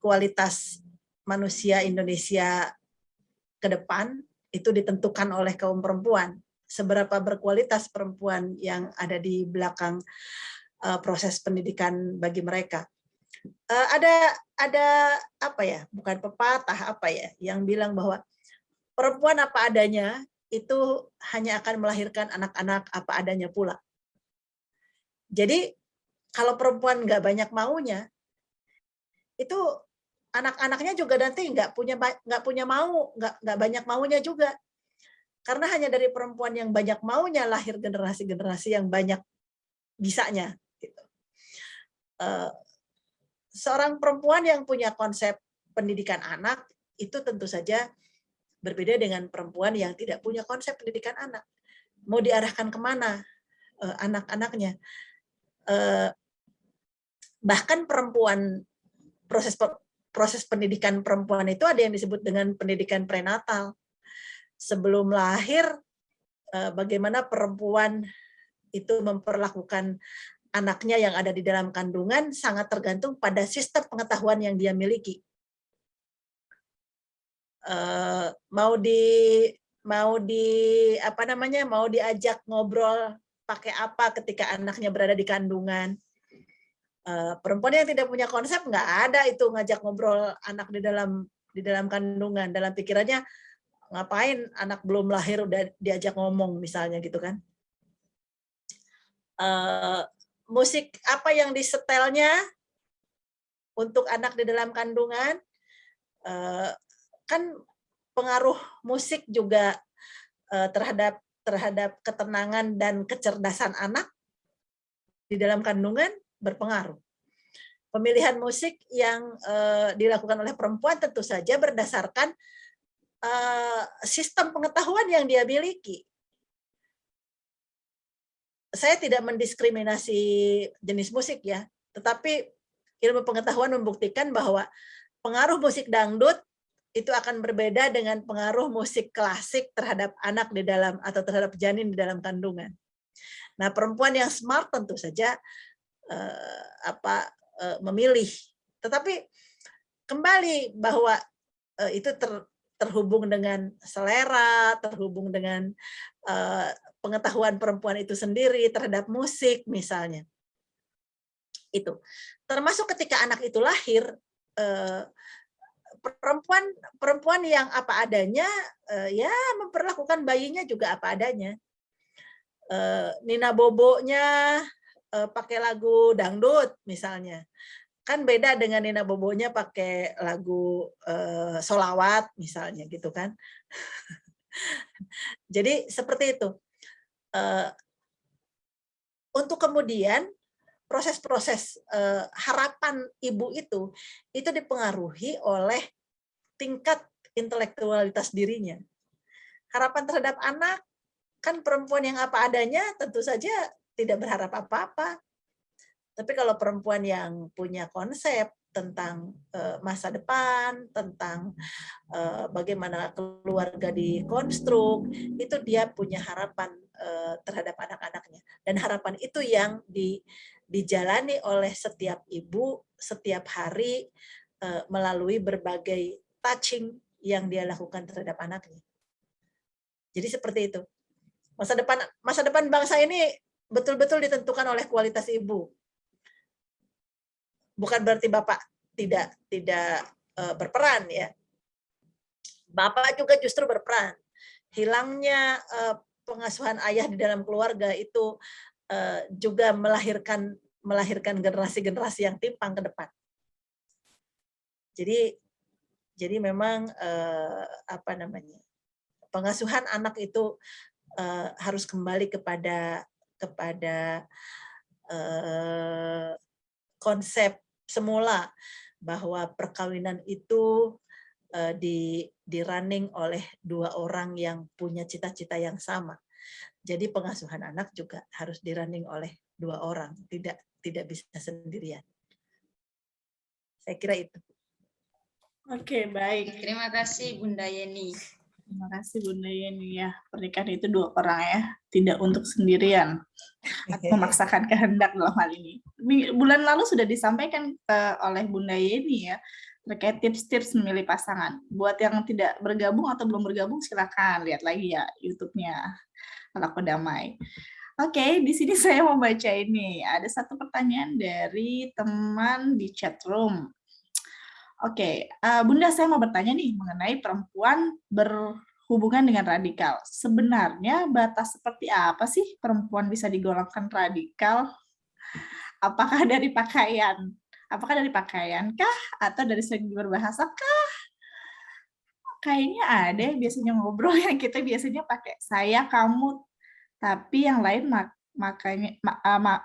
kualitas manusia Indonesia ke depan itu ditentukan oleh kaum perempuan. Seberapa berkualitas perempuan yang ada di belakang proses pendidikan bagi mereka. Ada apa ya? Bukan pepatah apa ya? Yang bilang bahwa perempuan apa adanya itu hanya akan melahirkan anak-anak apa adanya pula. Jadi kalau perempuan nggak banyak maunya, itu anak-anaknya juga nanti nggak banyak maunya juga. Karena hanya dari perempuan yang banyak maunya lahir generasi-generasi yang banyak bisanya. Gitu. Seorang perempuan yang punya konsep pendidikan anak itu tentu saja berbeda dengan perempuan yang tidak punya konsep pendidikan anak. Mau diarahkan kemana anak-anaknya? Bahkan perempuan, proses pendidikan perempuan itu ada yang disebut dengan pendidikan prenatal. Sebelum lahir, bagaimana perempuan itu memperlakukan anaknya yang ada di dalam kandungan sangat tergantung pada sistem pengetahuan yang dia miliki. Mau diajak ngobrol pakai apa ketika anaknya berada di kandungan. Perempuan yang tidak punya konsep nggak ada itu ngajak ngobrol anak di dalam kandungan. Dalam pikirannya ngapain anak belum lahir udah diajak ngomong misalnya gitu kan. Musik apa yang disetelnya untuk anak di dalam kandungan, kan pengaruh musik juga terhadap ketenangan dan kecerdasan anak di dalam kandungan berpengaruh. Pemilihan musik yang dilakukan oleh perempuan tentu saja berdasarkan sistem pengetahuan yang dia miliki. Saya tidak mendiskriminasi jenis musik ya, tetapi ilmu pengetahuan membuktikan bahwa pengaruh musik dangdut itu akan berbeda dengan pengaruh musik klasik terhadap anak di dalam atau terhadap janin di dalam kandungan. Nah, perempuan yang smart tentu saja memilih. Tetapi kembali bahwa itu terhubung dengan selera, terhubung dengan pengetahuan perempuan itu sendiri terhadap musik misalnya. Itu. Termasuk ketika anak itu lahir, perempuan yang apa adanya ya memperlakukan bayinya juga apa adanya. Nina Bobonya pakai lagu dangdut misalnya. Kan beda dengan Nina Bobonya pakai lagu solawat misalnya gitu kan. Jadi seperti itu. Untuk kemudian proses-proses harapan ibu itu dipengaruhi oleh tingkat intelektualitas dirinya. Harapan terhadap anak, kan perempuan yang apa adanya tentu saja tidak berharap apa-apa. Tapi kalau perempuan yang punya konsep tentang masa depan, tentang bagaimana keluarga dikonstruk, itu dia punya harapan terhadap anak-anaknya. Dan harapan itu yang dijalani oleh setiap ibu setiap hari melalui berbagai touching yang dia lakukan terhadap anaknya. Jadi seperti itu. Masa depan bangsa ini betul-betul ditentukan oleh kualitas ibu. Bukan berarti Bapak tidak berperan ya. Bapak juga justru berperan. Hilangnya pengasuhan ayah di dalam keluarga itu juga melahirkan generasi-generasi yang timpang ke depan. Jadi memang pengasuhan anak itu harus kembali kepada konsep semula bahwa perkawinan itu di-running oleh dua orang yang punya cita-cita yang sama. Jadi pengasuhan anak juga harus di-running oleh dua orang, tidak bisa sendirian. Saya kira itu.
Oke, baik.
Terima kasih Bunda Yeni.
Terima kasih Bunda Yeni ya. Pernikahan itu dua orang ya, tidak untuk sendirian. Memaksakan kehendak dalam hal ini. Bulan lalu sudah disampaikan oleh Bunda Yeni ya, terkait tips-tips memilih pasangan. Buat yang tidak bergabung atau belum bergabung, silakan lihat lagi ya YouTube-nya Halaqah Damai. Oke, di sini saya mau baca ini. Ada satu pertanyaan dari teman di chat room. Oke, Bunda, saya mau bertanya nih mengenai perempuan berhubungan dengan radikal. Sebenarnya batas seperti apa sih perempuan bisa digolongkan radikal? Apakah dari pakaian? Apakah dari pakaian kah? Atau dari segi berbahasa kah? Kayaknya ada biasanya ngobrol yang kita biasanya pakai saya, kamu, tapi yang lain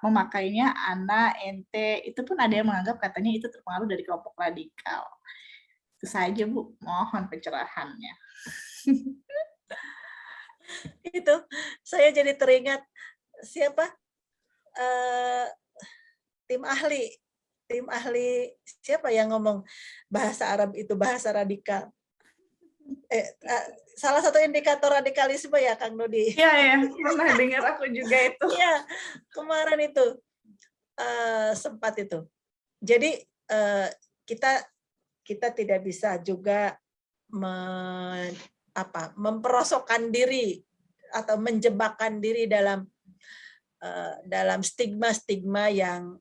memakainya ana, ente, itu pun ada yang menganggap katanya itu terpengaruh dari kelompok radikal. Itu saja, Bu. Mohon pencerahannya.
Itu saya jadi teringat siapa? Tim ahli siapa yang ngomong bahasa Arab itu bahasa radikal. Salah satu indikator radikalisme ya, Kang Nudi.
Iya, pernah dengar aku juga itu.
Iya, kemarin itu sempat itu. Jadi kita tidak bisa juga memperosokkan diri atau menjebakkan diri dalam stigma-stigma yang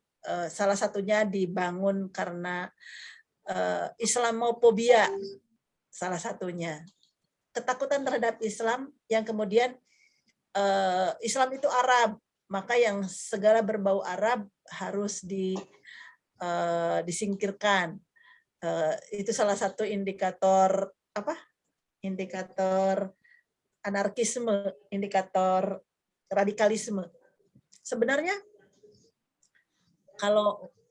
salah satunya dibangun karena Islamofobia, salah satunya ketakutan terhadap Islam yang kemudian Islam itu Arab, maka yang segala berbau Arab harus disingkirkan. Itu salah satu indikator indikator anarkisme, indikator radikalisme. Sebenarnya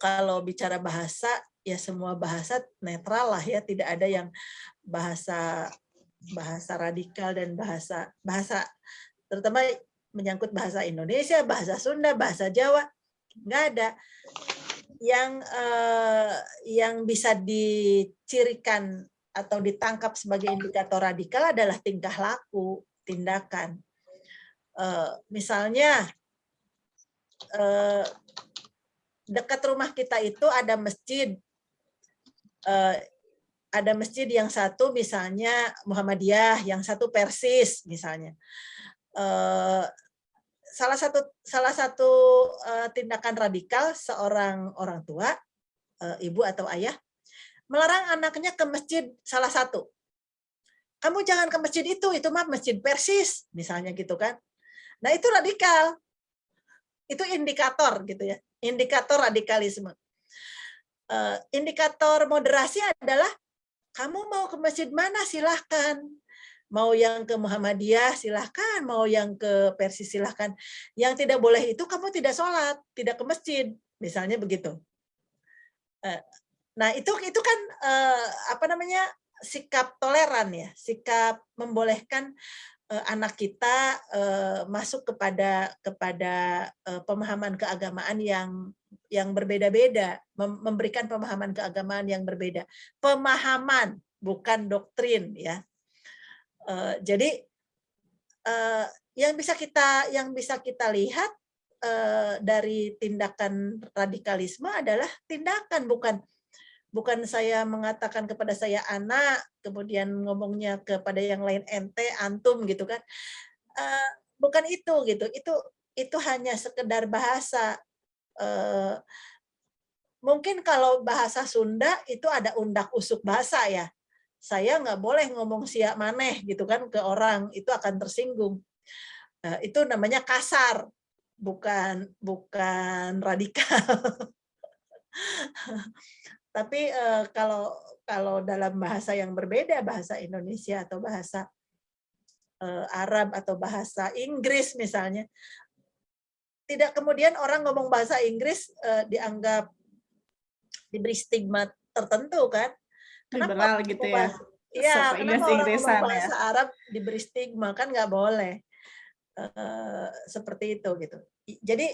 kalau bicara bahasa, ya semua bahasa netral lah ya, tidak ada yang bahasa radikal dan bahasa terutama menyangkut bahasa Indonesia, bahasa Sunda, bahasa Jawa, nggak ada. Yang bisa dicirikan atau ditangkap sebagai indikator radikal adalah tingkah laku, tindakan. Misalnya dekat rumah kita itu ada masjid. Ada masjid yang satu misalnya Muhammadiyah, yang satu Persis misalnya. Salah satu tindakan radikal seorang orang tua, ibu atau ayah, melarang anaknya ke masjid salah satu. Kamu jangan ke masjid itu mah masjid Persis misalnya gitu kan. Nah, itu radikal. Itu indikator gitu ya. Indikator radikalisme. Indikator moderasi adalah kamu mau ke masjid mana silahkan. Mau yang ke Muhammadiyah silahkan, mau yang ke Persis silahkan. Yang tidak boleh itu kamu tidak sholat, tidak ke masjid, misalnya begitu. Nah itu kan sikap toleran ya, sikap membolehkan anak kita masuk kepada pemahaman keagamaan yang berbeda-beda, memberikan pemahaman keagamaan yang berbeda. Pemahaman, bukan doktrin ya. Jadi yang bisa kita lihat dari tindakan radikalisme adalah tindakan, bukan saya mengatakan kepada saya anak, kemudian ngomongnya kepada yang lain ente, antum gitu kan. Bukan itu gitu. Itu hanya sekedar bahasa. Mungkin kalau bahasa Sunda itu ada undak usuk bahasa ya. Saya nggak boleh ngomong siap maneh gitu kan ke orang, itu akan tersinggung. Itu namanya kasar, bukan radikal. Tapi kalau dalam bahasa yang berbeda, bahasa Indonesia atau bahasa Arab atau bahasa Inggris misalnya, tidak kemudian orang ngomong bahasa Inggris dianggap diberi stigma tertentu kan.
Liberal gitu ya.
Iya, kenapa orang ngomong bahasa
ya.
Arab diberi stigma, kan nggak boleh. Seperti itu gitu. Jadi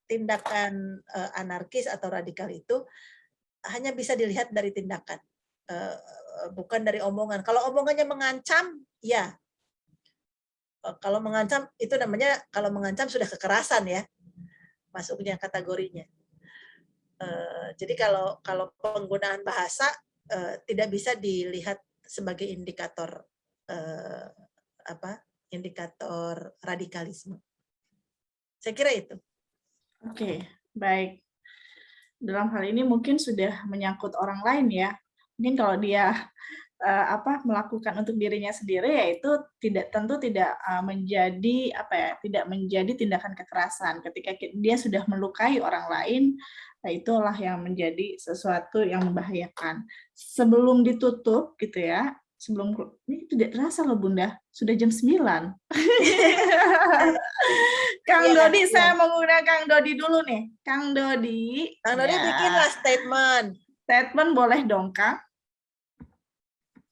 tindakan anarkis atau radikal itu hanya bisa dilihat dari tindakan, bukan dari omongan. Kalau omongannya mengancam, ya. Kalau mengancam itu namanya, kalau mengancam sudah kekerasan ya, masuknya kategorinya. Jadi kalau penggunaan bahasa tidak bisa dilihat sebagai indikator indikator radikalisme. Saya kira itu.
Oke, baik. Dalam hal ini mungkin sudah menyangkut orang lain ya. Mungkin kalau dia melakukan untuk dirinya sendiri, yaitu tentu tidak menjadi tidak menjadi tindakan kekerasan. Ketika dia sudah melukai orang lain, itulah yang menjadi sesuatu yang membahayakan. Sebelum ditutup gitu ya, ini tidak terasa loh Bunda, sudah jam 9. Kang Dodi, saya menggunakan Kang Dodi dulu nih. Kang Dodi.
Kang Dodi bikinlah statement.
Statement boleh dong, Kang?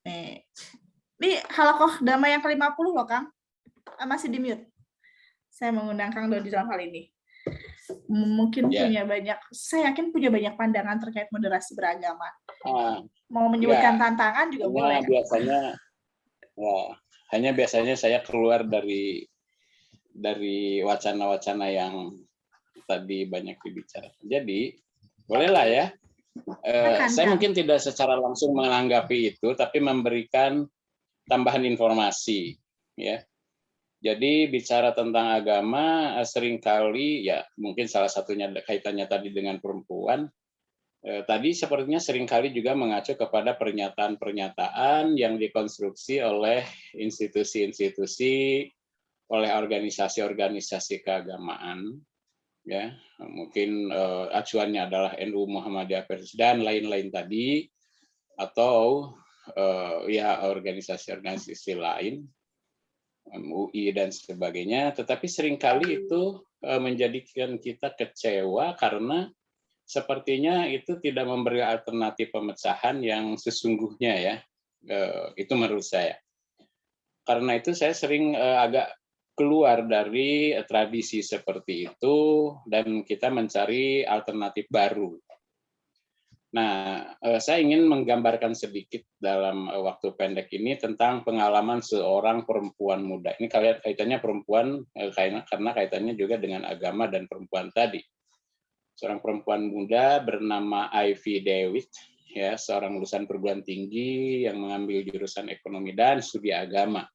Nih. Ini halakoh damai yang ke-50 loh, Kang. Masih di mute. Saya mengundang Kang Dodi dalam hal ini. Mungkin saya yakin punya banyak pandangan terkait moderasi beragama. Mau menyebutkan tantangan juga boleh.
Biasanya saya keluar dari wacana-wacana yang tadi banyak dibicarakan. Jadi bolehlah ya. Saya mungkin tidak secara langsung menanggapi itu, tapi memberikan tambahan informasi, ya. Jadi bicara tentang agama seringkali ya mungkin salah satunya kaitannya tadi dengan perempuan. Tadi sepertinya seringkali juga mengacu kepada pernyataan-pernyataan yang dikonstruksi oleh institusi-institusi, oleh organisasi-organisasi keagamaan, ya mungkin acuannya adalah NU Muhammadiyah Pers dan lain-lain tadi, atau ya organisasi-organisasi lain, MUI dan sebagainya. Tetapi seringkali itu menjadikan kita kecewa karena sepertinya itu tidak memberi alternatif pemecahan yang sesungguhnya ya. Itu menurut saya. Karena itu saya sering agak keluar dari tradisi seperti itu dan kita mencari alternatif baru. Nah, saya ingin menggambarkan sedikit dalam waktu pendek ini tentang pengalaman seorang perempuan muda. Ini kaitannya perempuan karena kaitannya juga dengan agama dan perempuan tadi. Seorang perempuan muda bernama Ivy Dewitt, ya, seorang lulusan perguruan tinggi yang mengambil jurusan ekonomi dan studi agama.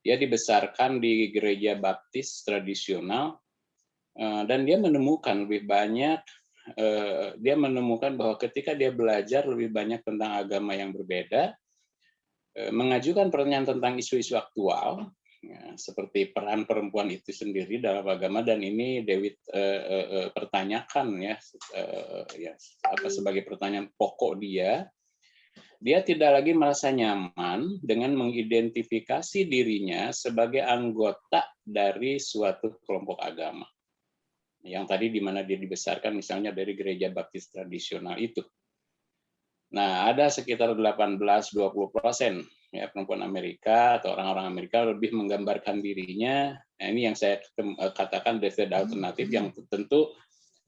Dia dibesarkan di gereja baptis tradisional dan dia menemukan bahwa ketika dia belajar lebih banyak tentang agama yang berbeda, mengajukan pertanyaan tentang isu-isu aktual, ya, seperti peran perempuan itu sendiri dalam agama, dan ini Dewitt pertanyakan ya sebagai pertanyaan pokok dia tidak lagi merasa nyaman dengan mengidentifikasi dirinya sebagai anggota dari suatu kelompok agama. Yang tadi di mana dia dibesarkan misalnya dari gereja baptis tradisional itu. Nah, ada sekitar 18-20% ya perempuan Amerika atau orang-orang Amerika lebih menggambarkan dirinya. Nah, ini yang saya katakan method alternatif yang tentu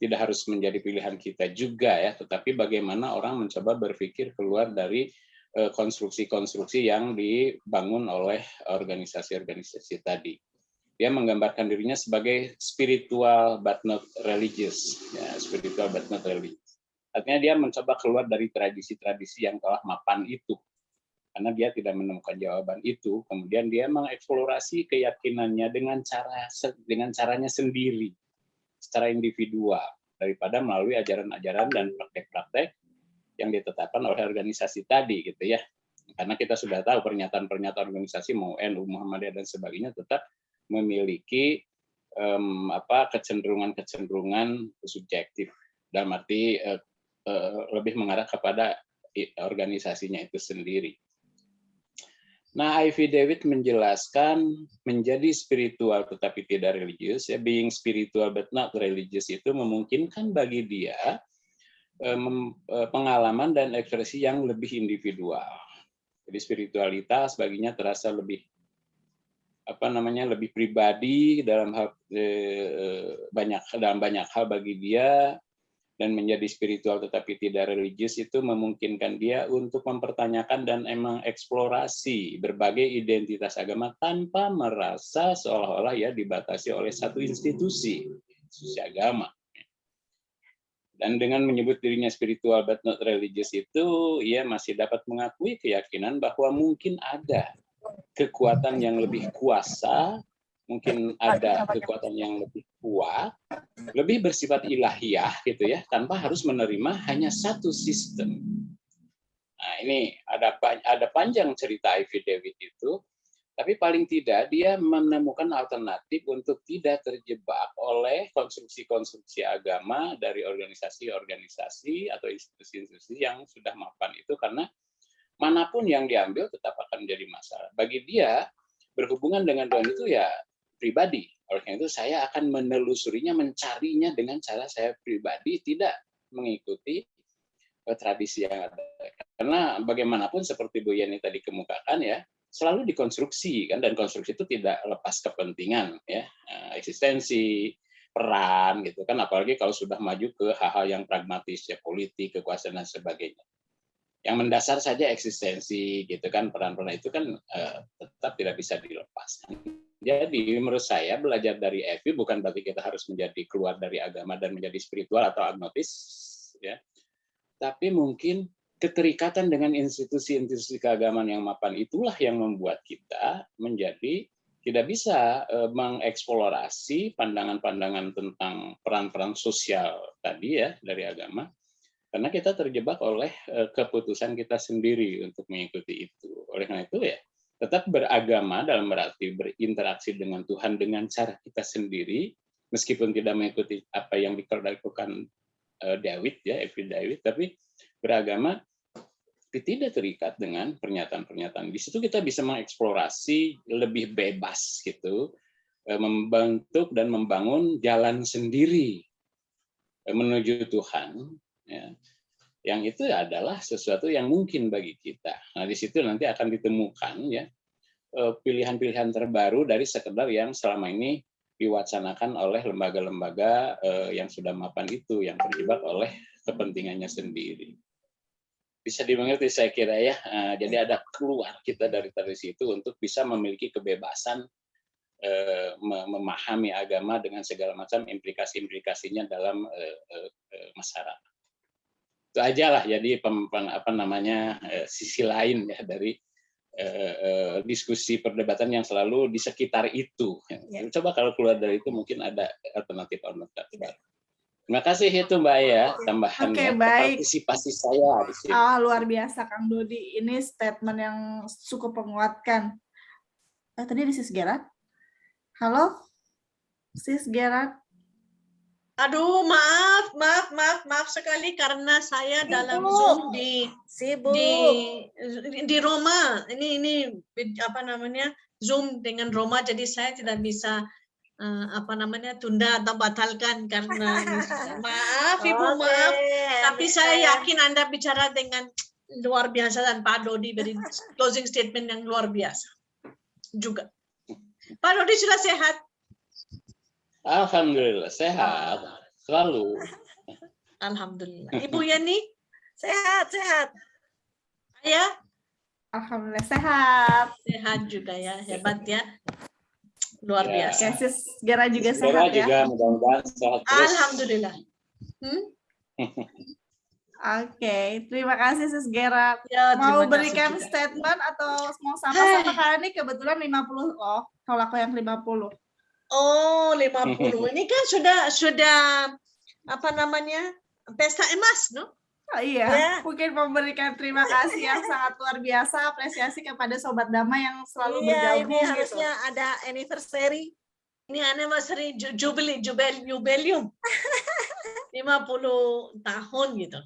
tidak harus menjadi pilihan kita juga ya, tetapi bagaimana orang mencoba berpikir keluar dari konstruksi-konstruksi yang dibangun oleh organisasi-organisasi tadi. Dia menggambarkan dirinya sebagai spiritual but not religious, ya, spiritual but not religious. Artinya dia mencoba keluar dari tradisi-tradisi yang telah mapan itu, karena dia tidak menemukan jawaban itu. Kemudian dia mengeksplorasi keyakinannya dengan caranya sendiri, secara individual, daripada melalui ajaran-ajaran dan praktek-praktek yang ditetapkan oleh organisasi tadi, gitu ya. Karena kita sudah tahu pernyataan-pernyataan organisasi mau NU Muhammadiyah dan sebagainya tetap memiliki kecenderungan-kecenderungan subjektif, dalam arti lebih mengarah kepada organisasinya itu sendiri. Nah, Ivy Dewitt menjelaskan menjadi spiritual tetapi tidak religius, ya, being spiritual but not religious itu memungkinkan bagi dia pengalaman dan ekspresi yang lebih individual. Jadi spiritualitas baginya terasa lebih lebih pribadi dalam banyak hal bagi dia, dan menjadi spiritual tetapi tidak religius itu memungkinkan dia untuk mempertanyakan dan mengeksplorasi berbagai identitas agama tanpa merasa seolah-olah ya dibatasi oleh satu institusi agama. Dan dengan menyebut dirinya spiritual but not religious itu, ia masih dapat mengakui keyakinan bahwa mungkin ada kekuatan yang lebih kuasa mungkin ada kekuatan yang lebih kuat, lebih bersifat ilahiyah gitu ya, tanpa harus menerima hanya satu sistem. Nah, ini ada panjang cerita Ivy David itu, tapi paling tidak dia menemukan alternatif untuk tidak terjebak oleh konstruksi-konstruksi agama dari organisasi-organisasi atau institusi-institusi yang sudah mapan itu, karena manapun yang diambil tetap akan menjadi masalah. Bagi dia, berhubungan dengan Tuhan itu ya pribadi. Oleh karena itu saya akan menelusurinya, mencarinya dengan cara saya pribadi, tidak mengikuti tradisi yang ada. Karena bagaimanapun seperti Bu Yeni tadi kemukakan ya, selalu dikonstruksi kan, dan konstruksi itu tidak lepas kepentingan ya, eksistensi, peran gitu kan, apalagi kalau sudah maju ke hal-hal yang pragmatis ya, politik, kekuasaan dan sebagainya. Yang mendasar saja eksistensi gitu kan, peran-peran itu kan tetap tidak bisa dilepaskan. Jadi menurut saya belajar dari Evi bukan berarti kita harus menjadi keluar dari agama dan menjadi spiritual atau agnotis ya. Tapi mungkin keterikatan dengan institusi-institusi keagamaan yang mapan itulah yang membuat kita menjadi tidak bisa mengeksplorasi pandangan-pandangan tentang peran-peran sosial tadi ya dari agama, karena kita terjebak oleh keputusan kita sendiri untuk mengikuti itu. Oleh karena itu ya tetap beragama dalam berarti berinteraksi dengan Tuhan dengan cara kita sendiri, meskipun tidak mengikuti apa yang dilakukan David ya, Evi David, tapi beragama tidak terikat dengan pernyataan-pernyataan. Di situ kita bisa mengeksplorasi lebih bebas gitu, membentuk dan membangun jalan sendiri menuju Tuhan. Ya. Yang itu adalah sesuatu yang mungkin bagi kita. Nah, di situ nanti akan ditemukan ya pilihan-pilihan terbaru dari sekedar yang selama ini diwacanakan oleh lembaga-lembaga yang sudah mapan itu, yang terjebak oleh kepentingannya sendiri. Bisa dimengerti saya kira ya. Jadi ada keluar kita dari tradisi itu untuk bisa memiliki kebebasan memahami agama dengan segala macam implikasi-implikasinya dalam masyarakat. Itu aja lah, jadi sisi lain ya dari diskusi perdebatan yang selalu di sekitar itu. Ya. Coba kalau keluar dari itu mungkin ada alternatif baru. Terima kasih itu Mbak ya, tambahan partisipasi saya di sini.
Luar biasa Kang Dodi, ini statement yang cukup menguatkan. Tadi di Sis Gerard. Halo, Sis Gerard.
Aduh, maaf sekali karena saya dalam Zoom di Roma. Ini apa namanya Zoom dengan Roma, jadi saya tidak bisa tunda atau batalkan karena maaf Ibu maaf. Tapi saya yakin Anda bicara dengan luar biasa dan Pak Dodi beri closing statement yang luar biasa juga. Pak Dodi sudah sehat?
Alhamdulillah sehat selalu.
Alhamdulillah. Ibu Yani
sehat.
Ya.
Alhamdulillah sehat.
Sehat juga ya, hebat ya. Luar biasa.
Sis Gera juga sehat ya.
Juga mudah-mudahan sehat terus.
Alhamdulillah.
Oke, terima kasih Sis Gera.
Ya,
mau berikan statement atau mau sama-sama kali ini kebetulan 50 loh. Kalau aku yang 50.
Oh, 50. Ini kan sudah apa namanya? Pesta emas, no?
Oh, iya. Mungkin memberikan terima kasih yang sangat luar biasa, apresiasi kepada Sobat Damai yang selalu bergabung.
Ini harusnya ada anniversary.
Ini anniversary jubileum. 50 tahun gitu.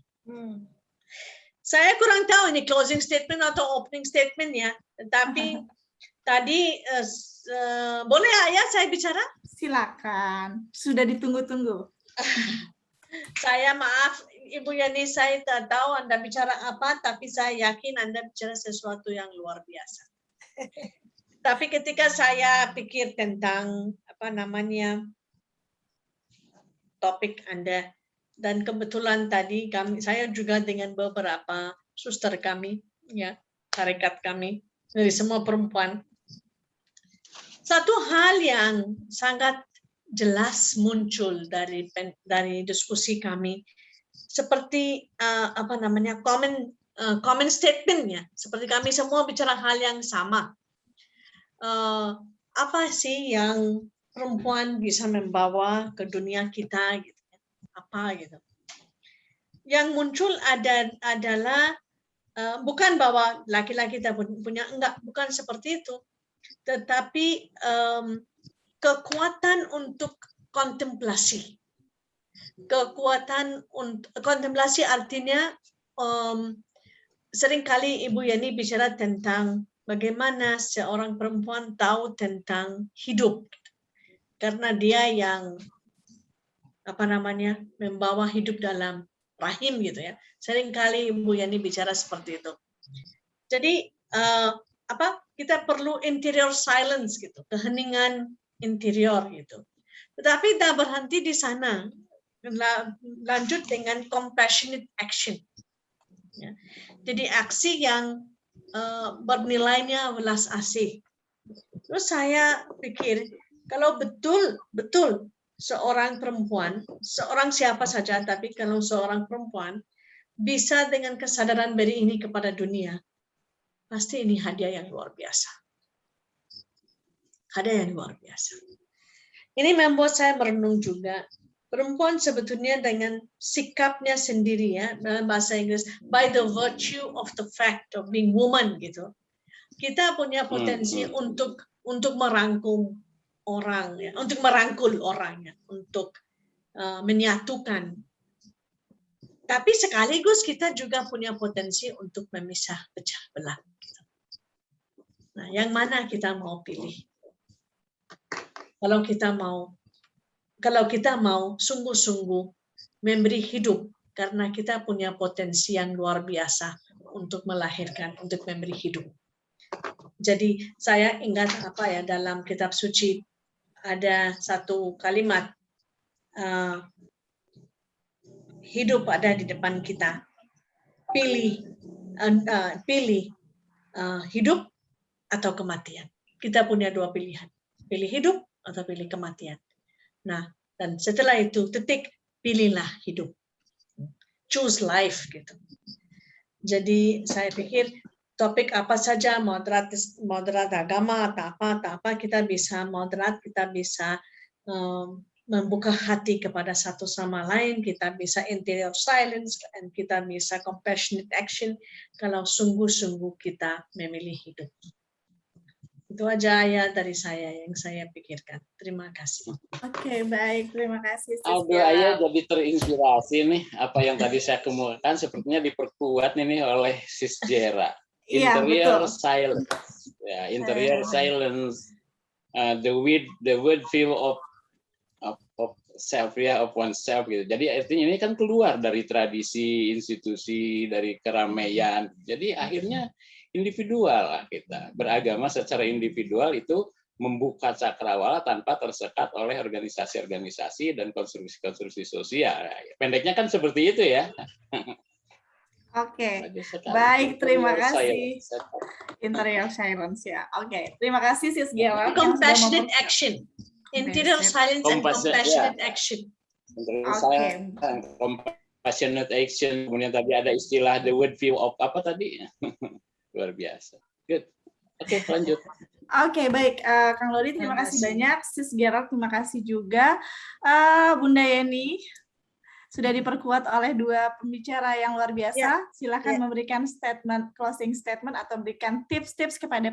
Saya kurang tahu ini closing statement atau opening statement ya. Tapi tadi boleh ya saya bicara?
Silakan. Sudah ditunggu-tunggu.
Saya maaf Ibu Yani, saya tak tahu Anda bicara apa, tapi saya yakin Anda bicara sesuatu yang luar biasa. Tapi ketika saya pikir tentang topik Anda, dan kebetulan tadi saya juga dengan beberapa suster kami, ya, tarekat kami dari semua perempuan. Satu hal yang sangat jelas muncul dari diskusi kami, seperti common statement ya, seperti kami semua bicara hal yang sama. apa sih yang perempuan bisa membawa ke dunia kita gitu. Apa gitu. Yang muncul adalah bukan bahwa laki-laki tidak punya, enggak, bukan seperti itu. Tetapi kekuatan untuk kontemplasi. Kekuatan untuk kontemplasi artinya seringkali Ibu Yani bicara tentang bagaimana seorang perempuan tahu tentang hidup. Karena dia yang membawa hidup dalam rahim gitu ya. Seringkali Ibu Yani bicara seperti itu. Jadi kita perlu interior silence gitu, keheningan interior gitu. Tetapi tidak berhenti di sana, lanjut dengan compassionate action. Ya. Jadi aksi yang bernilainya welas asih. Terus saya pikir kalau betul seorang perempuan, seorang siapa saja, tapi kalau seorang perempuan bisa dengan kesadaran diri ini kepada dunia, pasti ini hadiah yang luar biasa. Hadiah yang luar biasa. Ini membuat saya merenung juga. Perempuan sebetulnya dengan sikapnya sendiri ya, dalam bahasa Inggris, by the virtue of the fact of being woman gitu. Kita punya potensi untuk merangkum orang ya, untuk merangkul orang ya, untuk menyatukan. Tapi sekaligus kita juga punya potensi untuk memisah pecah belah. Gitu. Nah, yang mana kita mau pilih? Kalau kita mau sungguh-sungguh memberi hidup, karena kita punya potensi yang luar biasa untuk melahirkan, untuk memberi hidup. Jadi saya ingat dalam kitab suci ada satu kalimat, hidup ada di depan kita. Pilih hidup atau kematian. Kita punya dua pilihan. Pilih hidup atau pilih kematian. Nah, dan setelah itu pilihlah hidup. Choose life gitu. Jadi saya pikir topik apa saja, moderat agama atau apa kita bisa moderat, kita bisa membuka hati kepada satu sama lain, kita bisa interior silence, dan kita bisa compassionate action kalau sungguh-sungguh kita memilih hidup. Itu aja ya dari saya yang saya pikirkan. Terima kasih.
Oke, baik. Terima kasih.
Aduh, Ayah jadi terinspirasi nih. Apa yang tadi saya kemukakan sepertinya diperkuat nih oleh Sis Jera. Interior silence. Ya, interior silence. The word feel of self, ya, of oneself gitu. Jadi artinya ini kan keluar dari tradisi, institusi, dari keramaian. Jadi akhirnya individual lah kita. Beragama secara individual itu membuka cakrawala tanpa tersekat oleh organisasi-organisasi dan konstruksi-konstruksi sosial. Pendeknya kan seperti itu ya.
Oke, baik, terima kasih. Interior silence ya. Oke, terima kasih Sis Gela.
Compassionate action. Interior silence and compassionate action.
Compassionate action. Kemudian tadi ada istilah the word view of apa tadi? Luar biasa. Good. Oke, lanjut.
Oke, baik. Kang Lodi, terima kasih banyak. Sis Gerald, terima kasih juga. Bunda Yeni, sudah diperkuat oleh dua pembicara yang luar biasa. Silakan memberikan closing statement atau berikan tips-tips kepada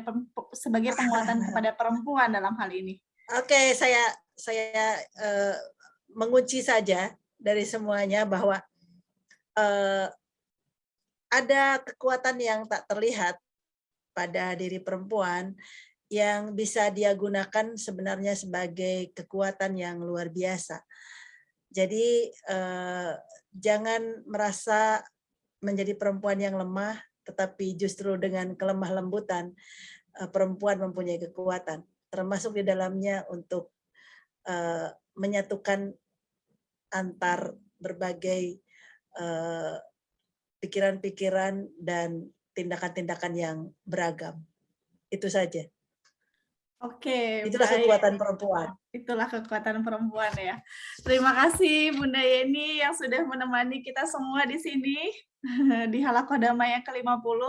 sebagai penguatan kepada perempuan dalam hal ini.
Oke, saya mengunci saja dari semuanya bahwa ada kekuatan yang tak terlihat pada diri perempuan yang bisa dia gunakan sebenarnya sebagai kekuatan yang luar biasa. Jadi jangan merasa menjadi perempuan yang lemah, tetapi justru dengan kelemah lembutan perempuan mempunyai kekuatan, termasuk di dalamnya untuk menyatukan antar berbagai pikiran-pikiran dan tindakan-tindakan yang beragam. Itu saja.
Oke,
itulah kekuatan perempuan.
Itulah kekuatan perempuan ya. Terima kasih Bunda Yeni yang sudah menemani kita semua di sini di Halakoh Damai yang ke-50.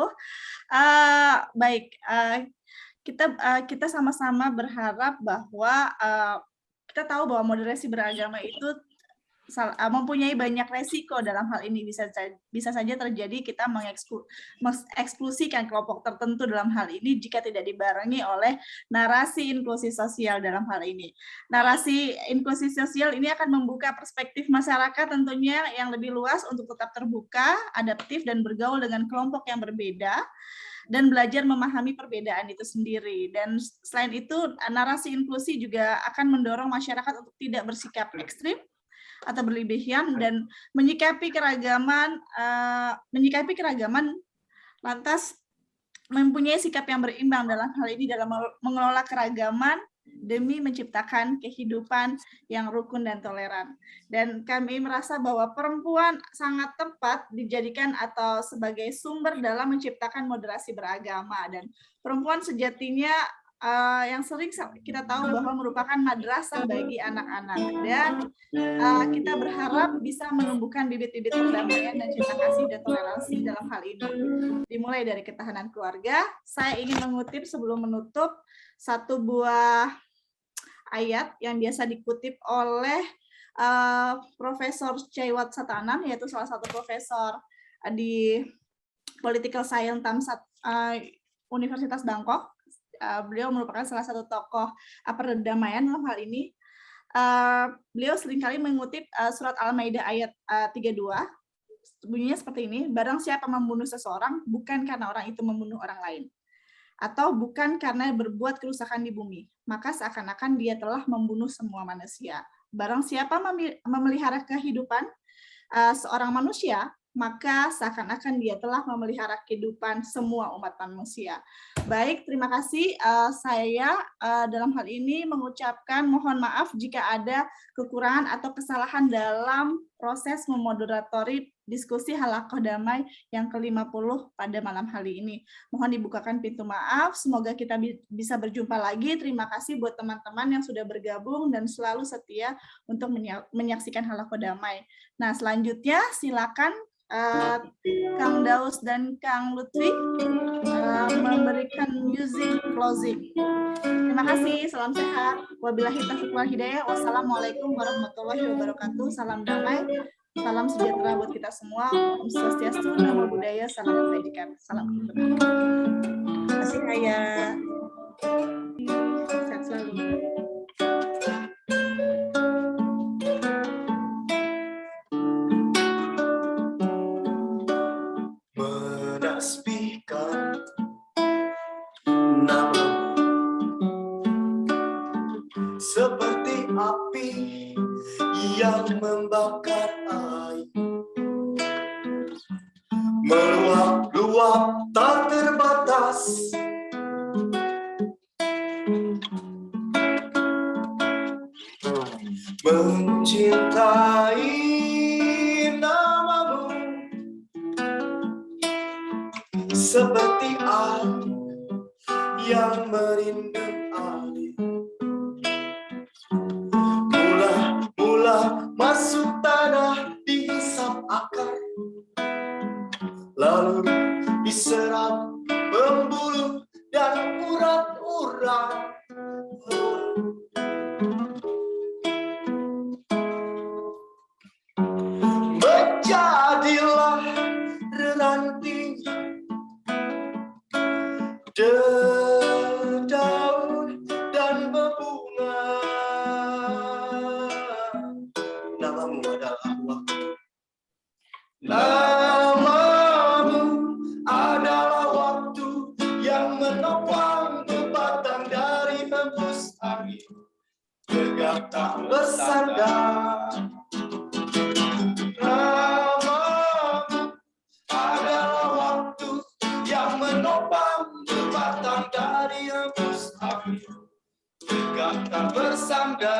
Baik, kita sama-sama berharap bahwa kita tahu bahwa moderasi beragama itu mempunyai banyak resiko. Dalam hal ini bisa saja terjadi kita mengeksklusikan kelompok tertentu dalam hal ini jika tidak dibarengi oleh narasi inklusi sosial. Dalam hal ini narasi inklusi sosial ini akan membuka perspektif masyarakat tentunya yang lebih luas untuk tetap terbuka, adaptif, dan bergaul dengan kelompok yang berbeda dan belajar memahami perbedaan itu sendiri. Dan selain itu, narasi inklusi juga akan mendorong masyarakat untuk tidak bersikap ekstrim atau berlebihan dan menyikapi keragaman lantas mempunyai sikap yang berimbang dalam hal ini dalam mengelola keragaman demi menciptakan kehidupan yang rukun dan toleran. Dan kami merasa bahwa perempuan sangat tepat dijadikan atau sebagai sumber dalam menciptakan moderasi beragama, dan perempuan sejatinya yang sering kita tahu bahwa merupakan madrasah bagi anak-anak, dan kita berharap bisa menumbuhkan bibit-bibit perdamaian dan cinta kasih dan toleransi dalam hal ini. Dimulai dari ketahanan keluarga. Saya ingin mengutip sebelum menutup satu buah ayat yang biasa dikutip oleh Profesor Chaiwat Satanam, yaitu salah satu profesor di Political Science Tamsat Universitas Bangkok. Beliau merupakan salah satu tokoh perdamaian dalam hal ini. Beliau seringkali mengutip surat Al-Maidah ayat 32. Bunyinya seperti ini: barang siapa membunuh seseorang bukan karena orang itu membunuh orang lain, atau bukan karena berbuat kerusakan di bumi, maka seakan-akan dia telah membunuh semua manusia. Barang siapa memelihara kehidupan seorang manusia, maka seakan-akan dia telah memelihara kehidupan semua umat manusia. Baik, terima kasih. Saya dalam hal ini mengucapkan mohon maaf jika ada kekurangan atau kesalahan dalam proses memoderatori diskusi Halaqah Damai yang ke-50 pada malam hari ini. Mohon dibukakan pintu maaf, semoga kita bisa berjumpa lagi. Terima kasih buat teman-teman yang sudah bergabung dan selalu setia untuk menyaksikan Halaqah Damai. Nah, selanjutnya silakan Kang Daus dan Kang Lutfi memberikan music closing. Terima kasih, salam sehat. Wabillahi taufiq wal hidayah. Wassalamualaikum warahmatullahi wabarakatuh. Salam damai, salam sejahtera buat kita semua. Om Swastiastu, Namo Buddhaya, salam kebajikan. Salam kebajikan.
Terima kasih, Ayah.
Sehat selalu.
Menasbihkan nama seperti api yang membakar air, meluap-luap tak terbatas, mencintai namamu seperti air yang merinding air. Mula-mula masuk tanah, dihisap akar, lalu diserap pembuluh dan urat-urat. Menjadilah reranting daun dan berbunga. Namamu adalah waktu. Namamu adalah waktu yang menopang kebatang dari hembus angin. Tegak tak bersandar. Namamu adalah waktu yang menopang kebatang dari hembus angin. Tegak tak bersandar.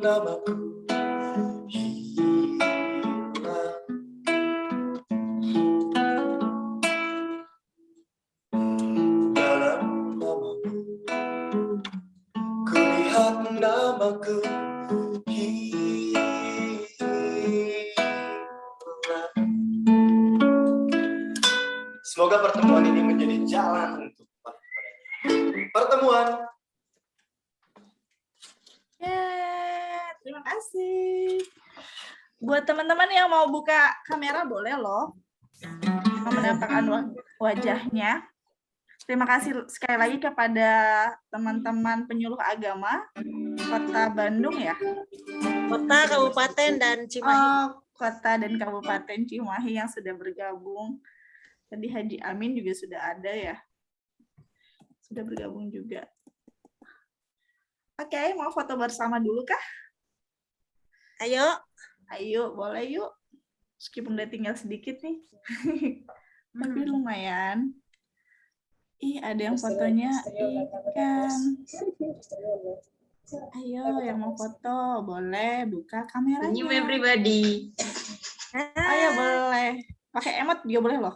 namaku namaku hilang. Semoga pertemuan ini menjadi jalan untuk pertemuan.
Terima kasih. Buat teman-teman yang mau buka kamera boleh loh, mau menampakkan wajahnya. Terima kasih sekali lagi kepada teman-teman penyuluh agama Kota Bandung ya.
Kota, Kabupaten, dan Cimahi.
Oh, Kota dan Kabupaten Cimahi yang sudah bergabung. Tadi Haji Amin juga sudah ada ya. Sudah bergabung juga. Oke, mau foto bersama dulu kah?
Ayo.
Ayo, boleh yuk. Meskipun udah tinggal sedikit nih. Tapi lumayan. Ih, ada yang fotonya ikan. Ayo, yang mau foto, boleh buka kameranya.
Senyum everybody.
Ayo, boleh. Pakai emot juga boleh loh.